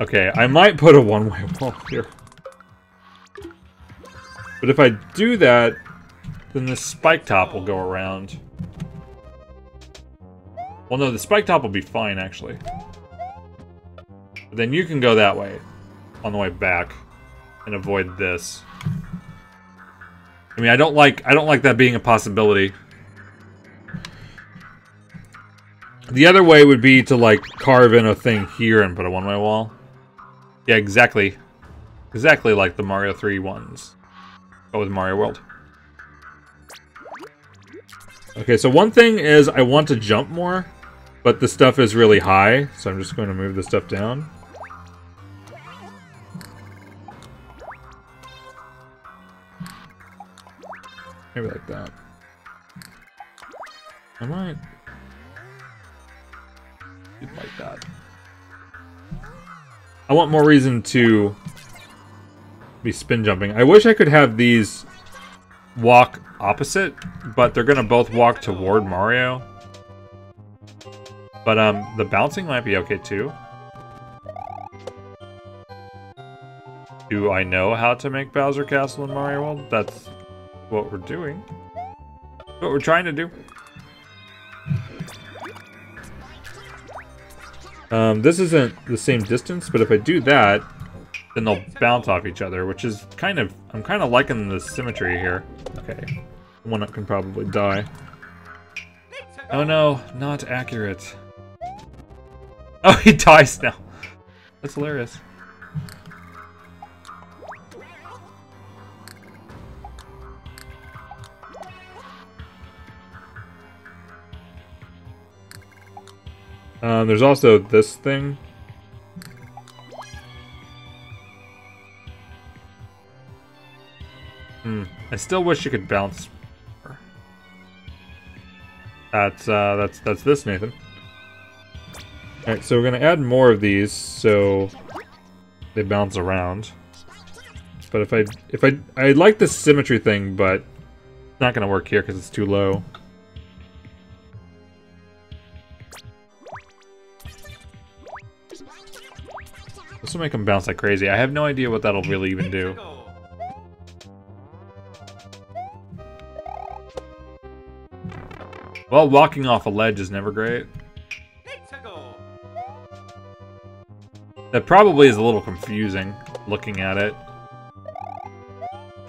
Okay, I might put a one-way wall here. But if I do that, then the spike top will go around. Well, no, the spike top will be fine, actually. But then you can go that way on the way back and avoid this. I mean, I don't like that being a possibility. The other way would be to, like, carve in a thing here and put a one-way wall. Yeah, exactly. Exactly like the Mario 3 ones. But with Mario World. Okay, so one thing is I want to jump more, but the stuff is really high, so I'm just going to move the stuff down. Maybe like that. I might... like that. I want more reason to be spin jumping. I wish I could have these walk opposite, but they're gonna both walk toward Mario. But the bouncing might be okay too. Do I know how to make Bowser Castle in Mario World? That's what we're doing. What we're trying to do. This isn't the same distance, but if I do that, then they'll bounce off each other, which is kind of... I'm kind of liking the symmetry here. Okay. One up can probably die. Oh no, not accurate. Oh, he dies now. That's hilarious. There's also this thing. I still wish you could bounce. That's this, Nathan. Alright, so we're gonna add more of these so they bounce around. But if I like the symmetry thing, but it's not gonna work here because it's too low. This will make them bounce like crazy. I have no idea what that'll really even do. Well, walking off a ledge is never great. That probably is a little confusing, looking at it.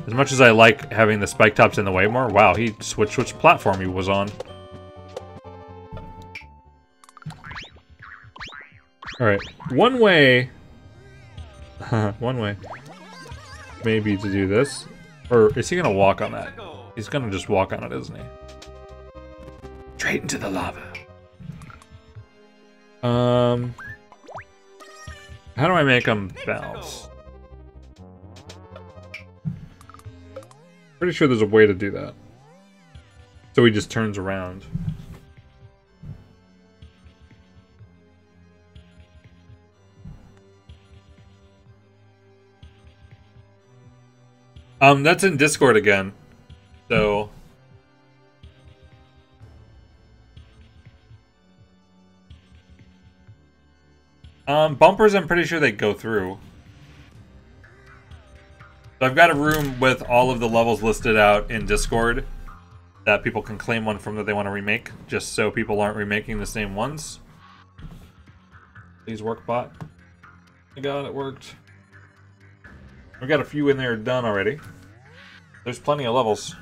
As much as I like having the spike tops in the way more, wow, he switched which platform he was on. Alright, one way... one way. Maybe to do this. Or is he gonna walk on that? He's gonna just walk on it, isn't he? Straight into the lava. How do I make him bounce? Pretty sure there's a way to do that. So he just turns around. That's in Discord again. So... bumpers, I'm pretty sure they go through. So I've got a room with all of the levels listed out in Discord that people can claim one from that they want to remake, just so people aren't remaking the same ones. Please work, bot. Oh my god, it worked. We've got a few in there done already. There's plenty of levels.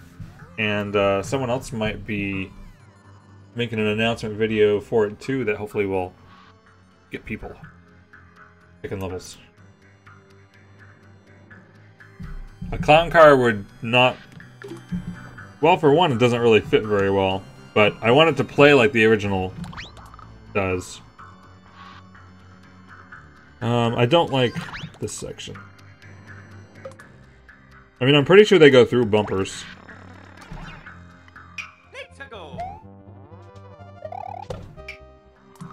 And someone else might be making an announcement video for it too that hopefully will get people picking levels. A clown car would not... Well, for one, it doesn't really fit very well. But I want it to play like the original does. I don't like this section. I mean, I'm pretty sure they go through bumpers.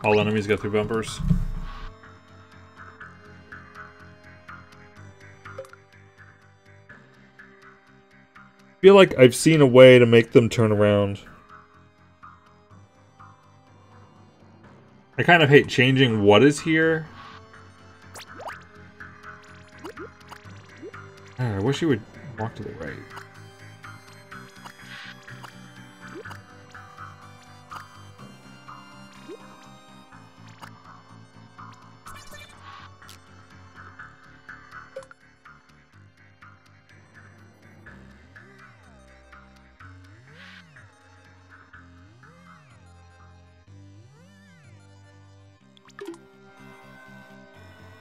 All enemies go through bumpers. I feel like I've seen a way to make them turn around. I kind of hate changing what is here. I wish you would walk to the right.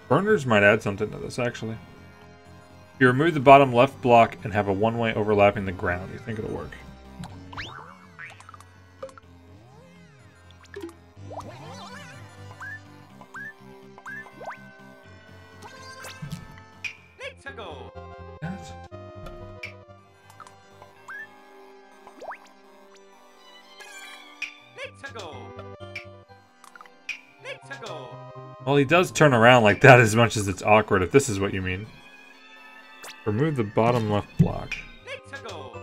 Burners might add something to this, actually. If you remove the bottom left block and have a one-way overlapping the ground, you think it'll work. Let's go. Yes. Let's go. Let's go. Well, he does turn around like that as much as it's awkward, if this is what you mean. Remove the bottom left block. Let's go.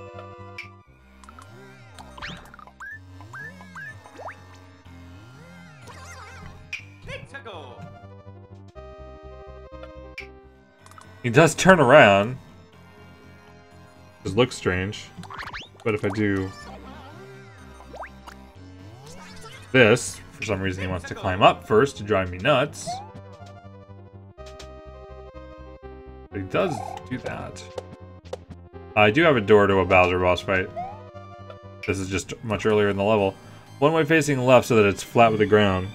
Let's go. He does turn around. It looks strange. But if I do this, for some reason he wants to climb up first to drive me nuts. But he does do that. I do have a door to a Bowser boss fight. This is just much earlier in the level. One way facing left so that it's flat with the ground.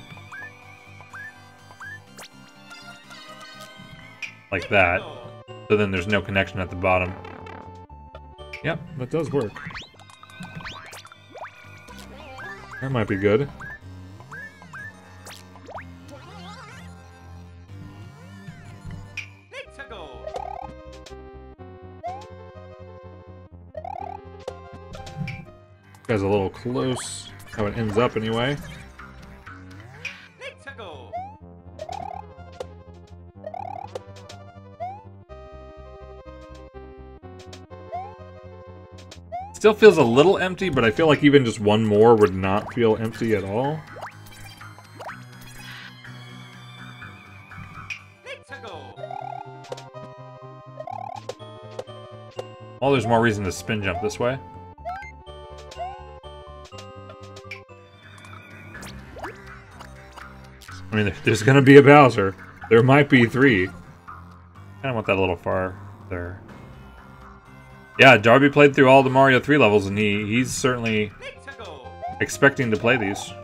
Like that. So then there's no connection at the bottom. Yep, that does work. That might be good. Let's go. Guy's a little close. How it ends up anyway. Let's go. Still feels a little empty, but I feel like even just one more would not feel empty at all. Let's go. Well, there's more reason to spin jump this way. I mean, there's gonna be a Bowser. There might be 3. Kinda want that a little far there. Yeah, Darby played through all the Mario 3 levels, and he's certainly Let's go. expecting to play these. So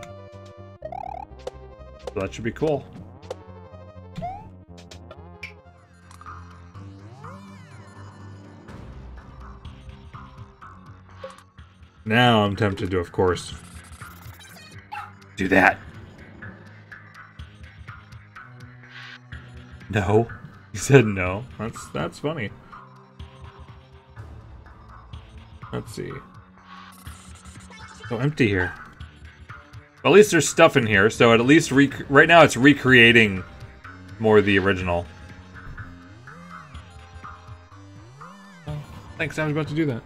that should be cool. Now I'm tempted to, of course, do that. No. He said no. That's funny. Let's see. So empty here. Well, at least there's stuff in here, so at least right now it's recreating more of the original. Oh, thanks, I was about to do that.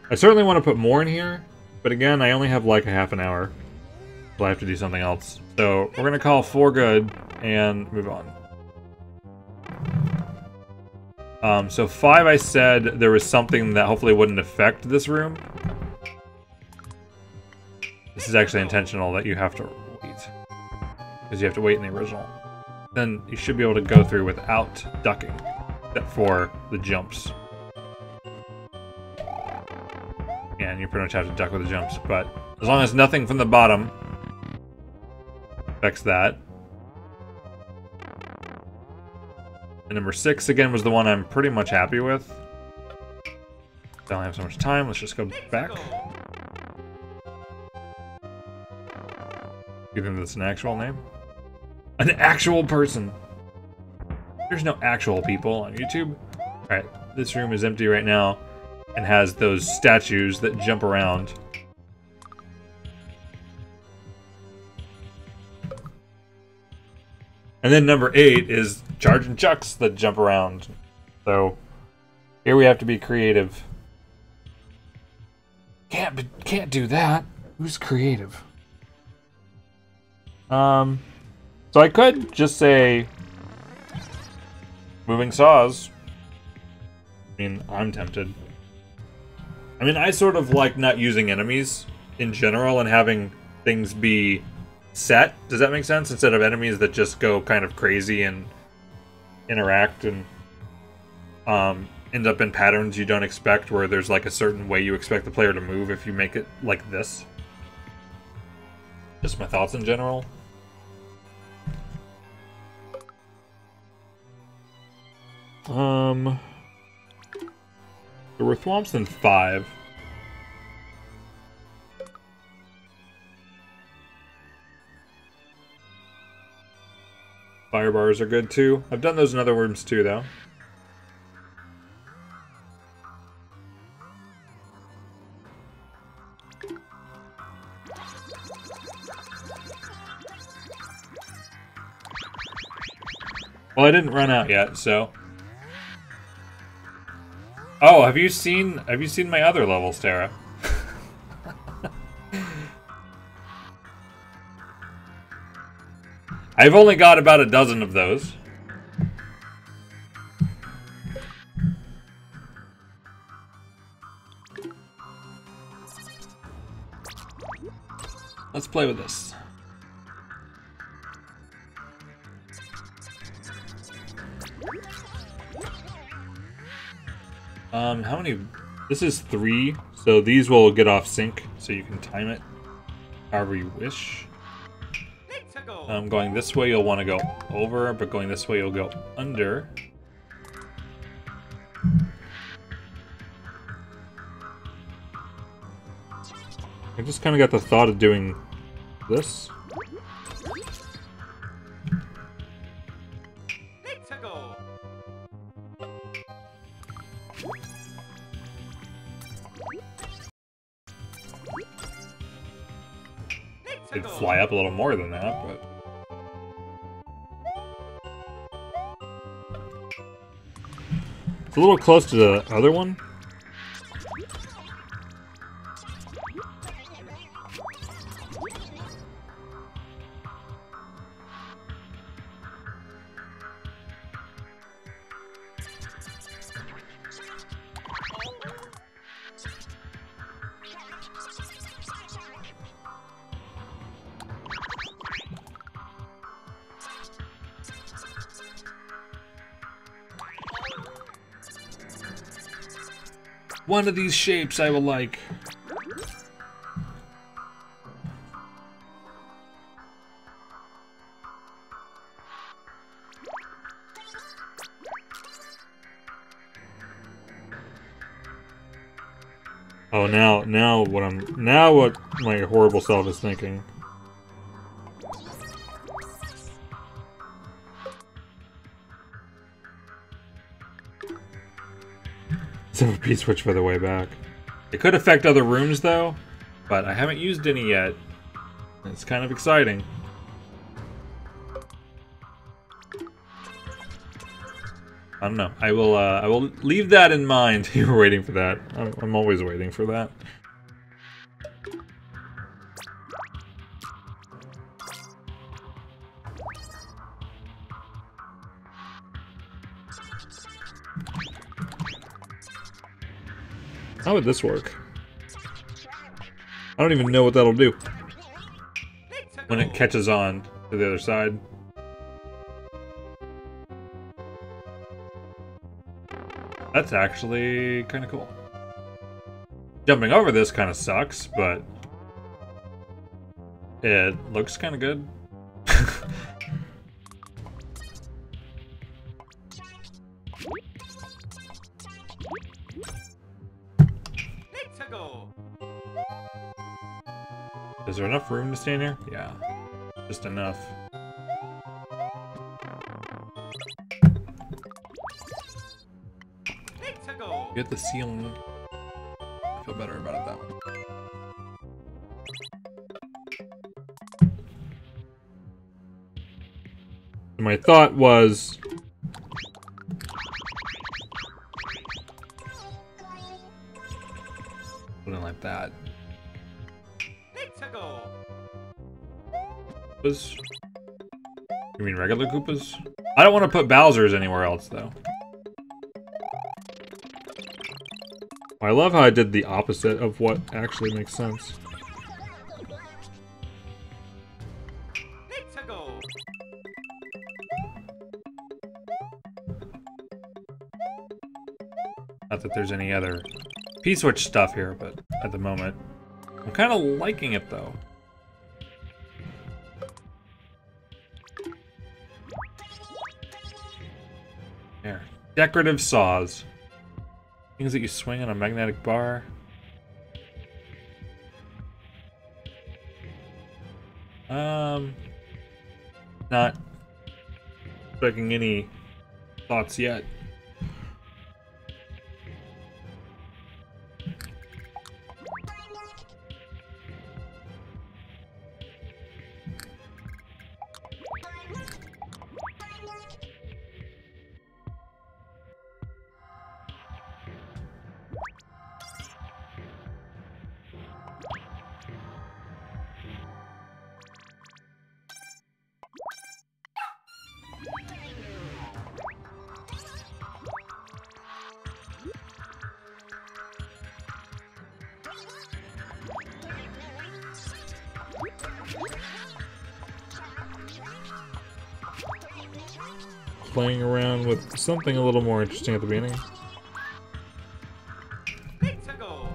I certainly want to put more in here, but again, I only have like a half an hour. So I have to do something else. So we're gonna call 4 good and move on. So 5, I said there was something that hopefully wouldn't affect this room. This is actually intentional that you have to wait. Because you have to wait in the original. Then you should be able to go through without ducking. Except for the jumps. Yeah, and you pretty much have to duck with the jumps. But as long as nothing from the bottom affects that. And number 6, again, was the one I'm pretty much happy with. I don't have so much time. Let's just go back. You think that's an actual name? An actual person! There's no actual people on YouTube. Alright, this room is empty right now and has those statues that jump around. And then number 8 is charging chucks that jump around. So here we have to be creative. Can't do that. Who's creative? So I could just say moving saws. I mean, I'm tempted. I mean, I sort of like not using enemies in general and having things be set. Does that make sense? Instead of enemies that just go kind of crazy and interact and end up in patterns you don't expect, where there's like a certain way you expect the player to move if you make it like this. Just my thoughts in general. There were thwomps in 5. Fire bars are good too. I've done those in other rooms too, though. Well, I didn't run out yet, so. Oh, have you seen my other levels, Tara? I've only got about a dozen of those. Let's play with this. How many? This is 3, so these will get off sync, so you can time it however you wish. Going this way, you'll want to go over, but going this way, you'll go under. I just kind of got the thought of doing this. It'd fly up a little more than that, but... It's a little close to the other one. One of these shapes I will like. Oh, now what my horrible self is thinking. Have a P-switch for the way back. It could affect other rooms though, but I haven't used any yet. It's kind of exciting. I don't know. I will leave that in mind. You were waiting for that. I'm always waiting for that. How would this work? I don't even know what that'll do when it catches on to the other side. That's actually kind of cool. Jumping over this kind of sucks, but it looks kind of good. Is there enough room to stand here? Yeah, just enough. Get the ceiling. I feel better about it that way. My thought was... something like that. to go. Koopas? You mean regular Koopas? I don't want to put Bowser's anywhere else, though. I love how I did the opposite of what actually makes sense. To go. Not that there's any other P-switch stuff here, but at the moment, I'm kind of liking it, though. There. Decorative saws. Things that you swing on a magnetic bar. Not striking any thoughts yet. Playing around with something a little more interesting at the beginning. To go.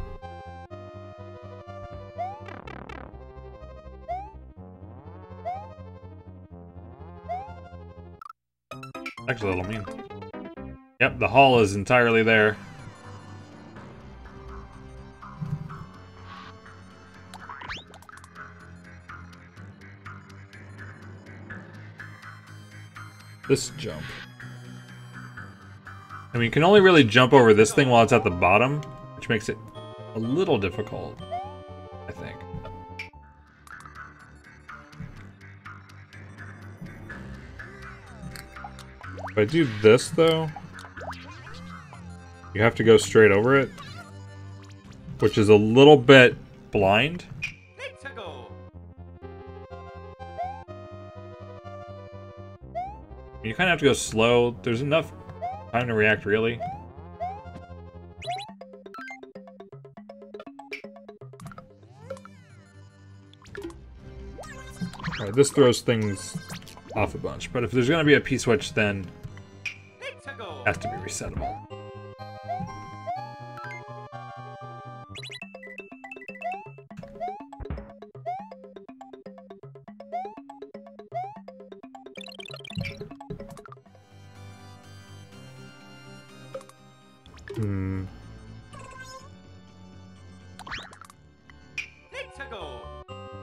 Actually, a little mean. Yep, the hall is entirely there. This jump. I mean, you can only really jump over this thing while it's at the bottom, which makes it a little difficult, I think. If I do this, though, you have to go straight over it, which is a little bit blind. To go. You kind of have to go slow. There's enough time to react, really. Alright, this throws things off a bunch, but if there's going to be a P-switch, then To go. it has to be resettable. To go.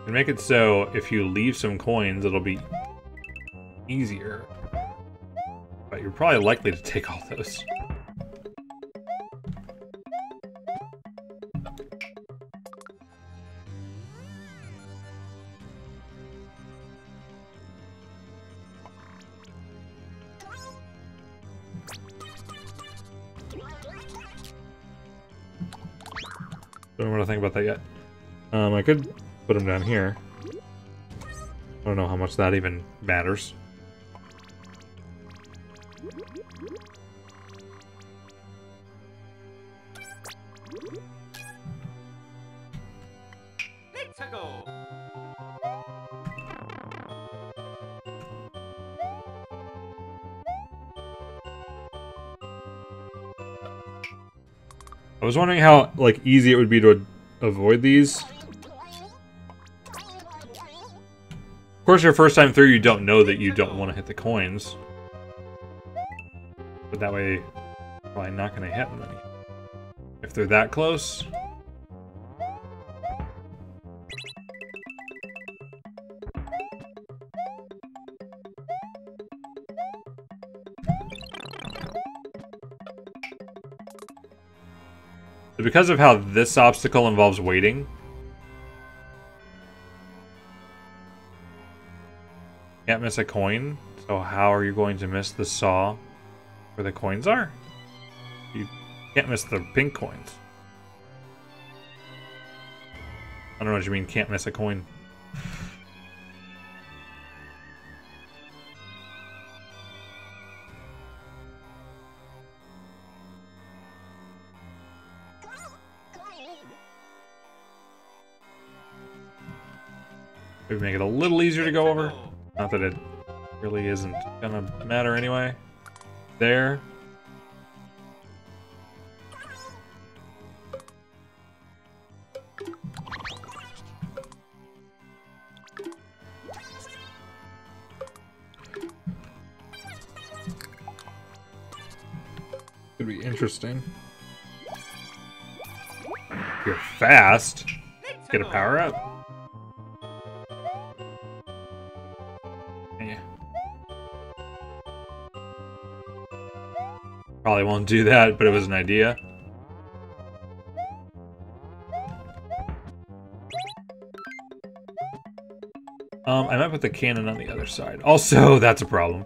And make it so if you leave some coins, it'll be easier. But you're probably likely to take all those. Don't know what to think about that yet. I could put them down here. I don't know how much that even matters. To go. I was wondering how, like, easy it would be to avoid these. Of course, your first time through, you don't know that you don't want to hit the coins. But that way, you're probably not going to hit them. If they're that close. But because of how this obstacle involves waiting, can't miss a coin, so how are you going to miss the saw where the coins are? You can't miss the pink coins. I don't know what you mean, can't miss a coin. Maybe make it a little easier to go over. Not that it really isn't gonna matter anyway. There. Could be interesting. You're fast. Get a power up. Yeah. Probably won't do that, but it was an idea. I might put the cannon on the other side. Also, that's a problem.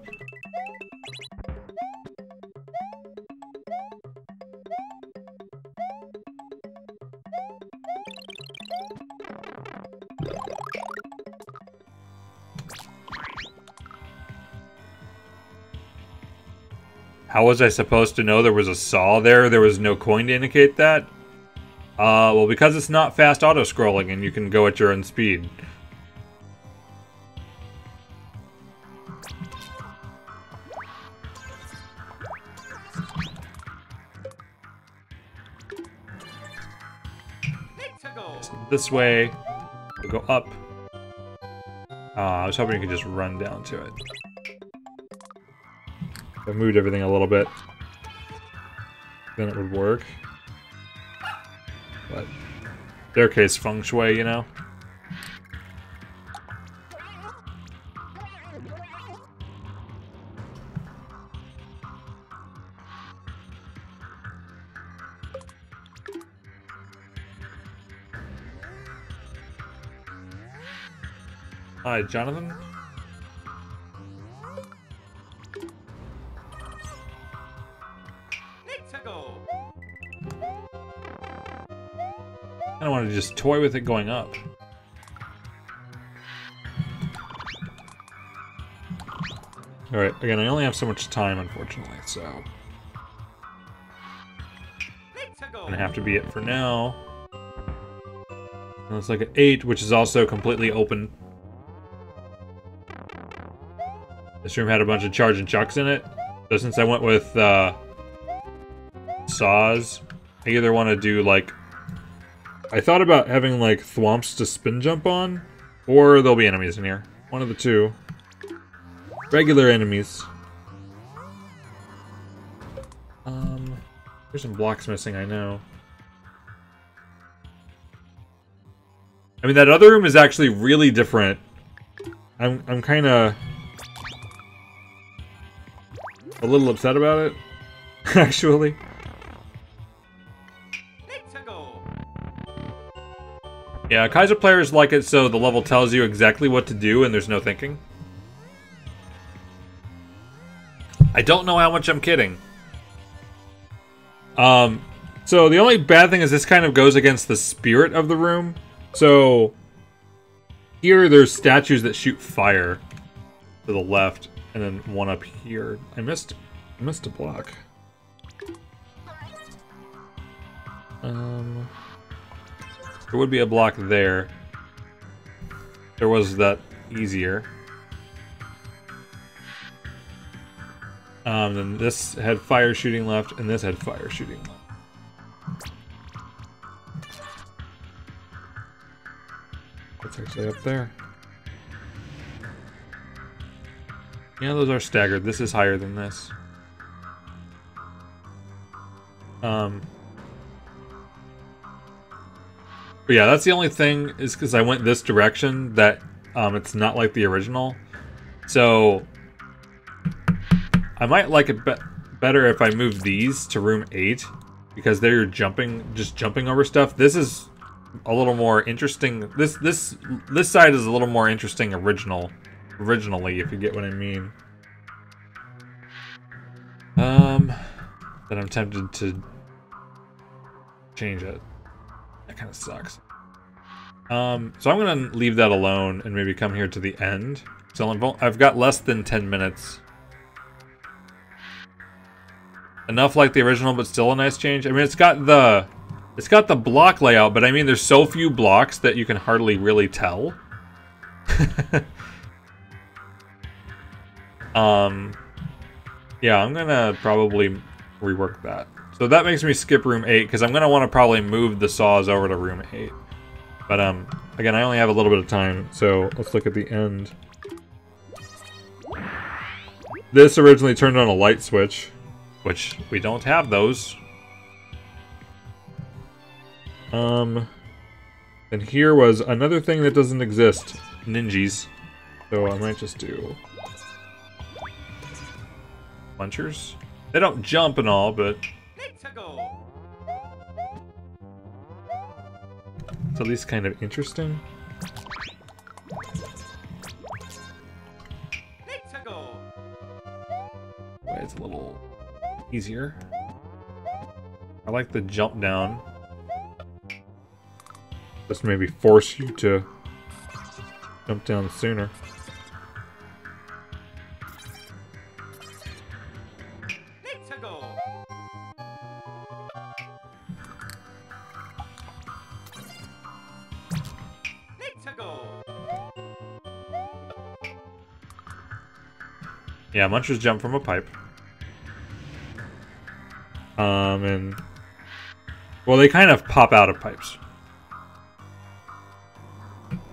How was I supposed to know there was a saw there? There was no coin to indicate that? Well, because it's not fast auto-scrolling and you can go at your own speed. So this way, we'll go up. I was hoping you could just run down to it. If I moved everything a little bit, then it would work. But staircase feng shui, you know? Hi, Jonathan. I don't want to just toy with it going up. Alright, again, I only have so much time, unfortunately, so... gonna have to be it for now. And it's like an 8, which is also completely open. This room had a bunch of charge and chucks in it. So since I went with saws, I either want to do like... I thought about having like thwomps to spin jump on, or there'll be enemies in here. One of the two. Regular enemies. There's some blocks missing, I know. I mean, that other room is actually really different. I'm kind of a little upset about it, actually. Yeah, Kaiser players like it so the level tells you exactly what to do and there's no thinking. I don't know how much I'm kidding. So the only bad thing is this kind of goes against the spirit of the room. So here there's statues that shoot fire to the left, and then one up here. I missed a block. There would be a block there. There was that easier. Then this had fire shooting left, and this had fire shooting left. That's actually up there. Yeah, those are staggered. This is higher than this. But yeah, that's the only thing, is because I went this direction that it's not like the original. So I might like it better if I move these to room 8, because they're just jumping over stuff. This is a little more interesting. This side is a little more interesting originally, if you get what I mean. But I'm tempted to change it. That kind of sucks. So I'm gonna leave that alone and maybe come here to the end. So I've got less than 10 minutes. Enough like the original, but still a nice change. I mean, it's got the block layout, but I mean, there's so few blocks that you can hardly really tell. Yeah, I'm gonna probably rework that. So that makes me skip room 8, because I'm gonna want to probably move the saws over to room 8. But again, I only have a little bit of time, so let's look at the end. This originally turned on a light switch, which we don't have those. And here was another thing that doesn't exist, ninjas. So I might just do munchers. They don't jump and all, but Need to go. it's at least kind of interesting. Need to go. Why it's a little easier. I like the jump down. Just maybe force you to jump down sooner. Need to go. Need to go. Yeah, munchers jump from a pipe. And well, they kind of pop out of pipes.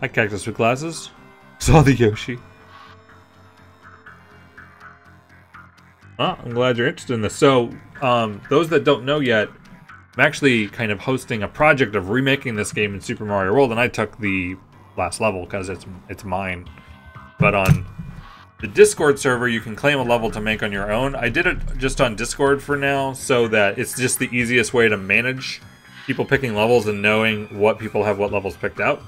Hi, cactus with glasses. Saw the Yoshi. Oh, I'm glad you're interested in this. So, those that don't know yet, I'm actually kind of hosting a project of remaking this game in Super Mario World, and I took the last level because it's mine. But on the Discord server, you can claim a level to make on your own. I did it just on Discord for now, so that it's just the easiest way to manage people picking levels and knowing what people have what levels picked out.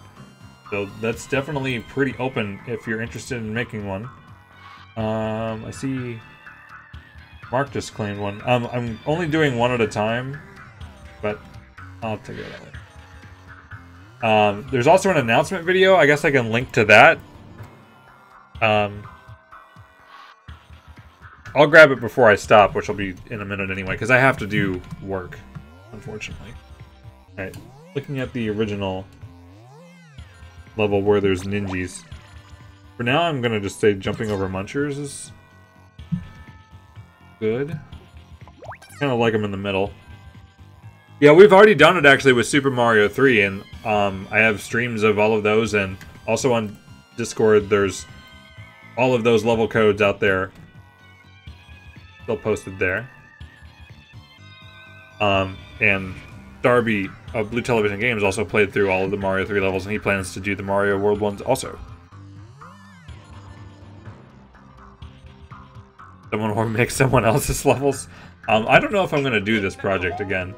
So that's definitely pretty open if you're interested in making one. I see Mark just claimed one. I'm only doing one at a time, but I'll take it out. There's also an announcement video. I guess I can link to that. I'll grab it before I stop, which will be in a minute anyway, because I have to do work, unfortunately. Alright, looking at the original level where there's ninjas. For now, I'm gonna just say jumping over munchers is good. Kind of like them in the middle. Yeah, we've already done it actually with Super Mario 3, and I have streams of all of those, and also on Discord, there's all of those level codes out there. Still posted there. And Darby of Blue Television Games also played through all of the Mario 3 levels, and he plans to do the Mario World ones also. Someone will make someone else's levels. I don't know if I'm going to do this project again.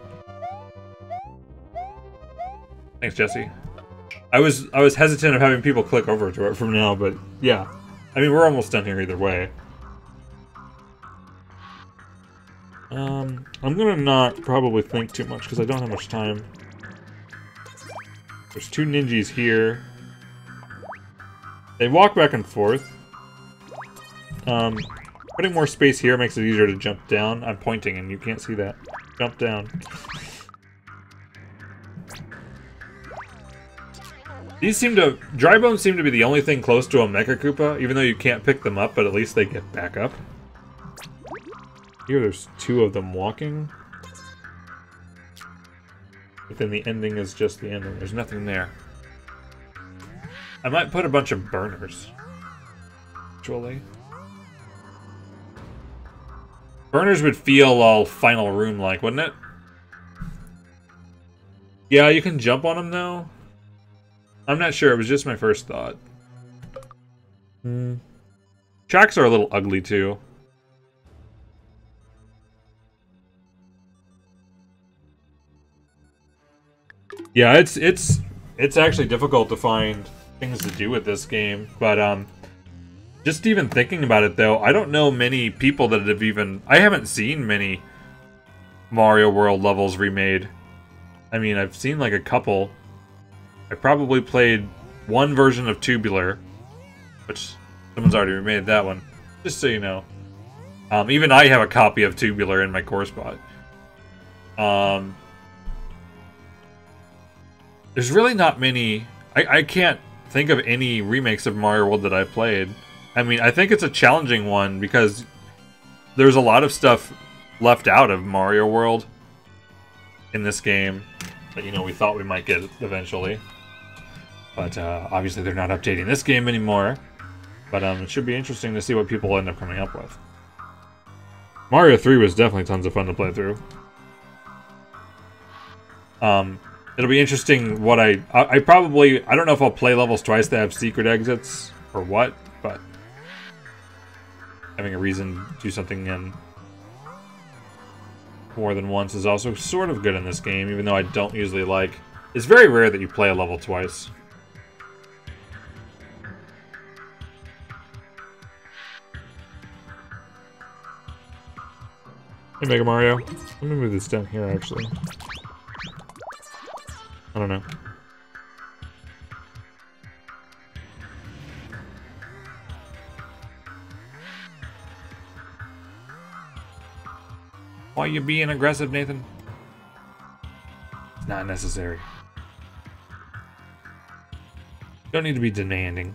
Thanks, Jesse. I was hesitant of having people click over to it from now, but yeah. I mean, we're almost done here either way. I'm gonna not probably think too much because I don't have much time. There's two ninjas here. They walk back and forth. Putting more space here makes it easier to jump down. I'm pointing and you can't see that. Jump down. These seem to... Dry bones seem to be the only thing close to a Mecha Koopa, even though you can't pick them up, but at least they get back up. Here there's two of them walking. But then the ending is just the ending. There's nothing there. I might put a bunch of burners. Actually. Burners would feel all Final Room-like, wouldn't it? Yeah, you can jump on them though. I'm not sure, it was just my first thought. Tracks are a little ugly too. Yeah, it's actually difficult to find things to do with this game, but just even thinking about it though, I don't know many people that have even... I haven't seen many Mario World levels remade. I mean, I've seen like a couple. I probably played one version of Tubular, which someone's already remade that one, just so you know. Even I have a copy of Tubular in my core spot. There's really not many... I can't think of any remakes of Mario World that I've played. I mean, I think it's a challenging one because there's a lot of stuff left out of Mario World in this game that, you know, we thought we might get eventually. But obviously they're not updating this game anymore. But it should be interesting to see what people end up coming up with. Mario 3 was definitely tons of fun to play through. It'll be interesting what I probably... I don't know if I'll play levels twice that have secret exits or what, but having a reason to do something in more than once is also sort of good in this game, even though I don't usually like... It's very rare that you play a level twice. Hey, Mega Mario. Let me move this down here, actually. I don't know. Why you being aggressive, Nathan? It's not necessary. Don't need to be demanding.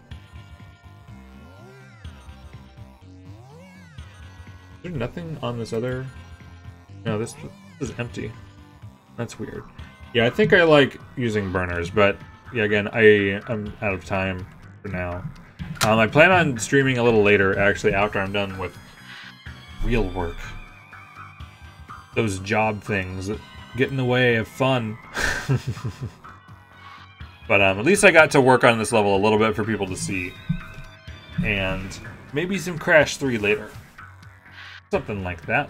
Is there nothing on this other... No, this is empty. That's weird. Yeah, I think I like using burners, but yeah, again, I'm out of time for now. I plan on streaming a little later, actually, after I'm done with real work. Those job things that get in the way of fun. But at least I got to work on this level a little bit for people to see. And maybe some Crash 3 later. Something like that.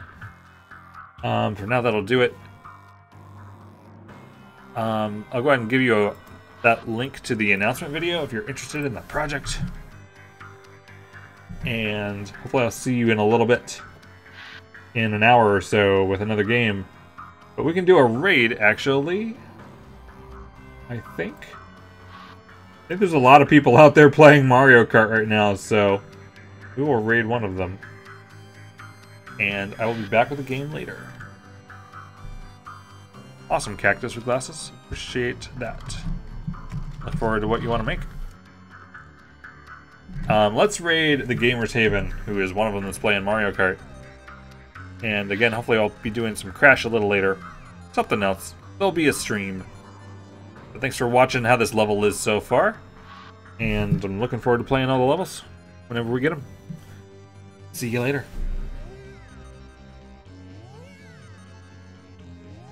For now, that'll do it. I'll go ahead and give you that link to the announcement video if you're interested in the project. And hopefully I'll see you in a little bit. In an hour or so with another game. But we can do a raid, actually. I think there's a lot of people out there playing Mario Kart right now, so we will raid one of them. And I will be back with a game later. Awesome, Cactus with glasses. Appreciate that. Look forward to what you want to make. Let's raid the Gamer's Haven, who is one of them that's playing Mario Kart. And again, hopefully I'll be doing some Crash a little later. Something else. There'll be a stream. But thanks for watching how this level is so far. And I'm looking forward to playing all the levels whenever we get them. See you later.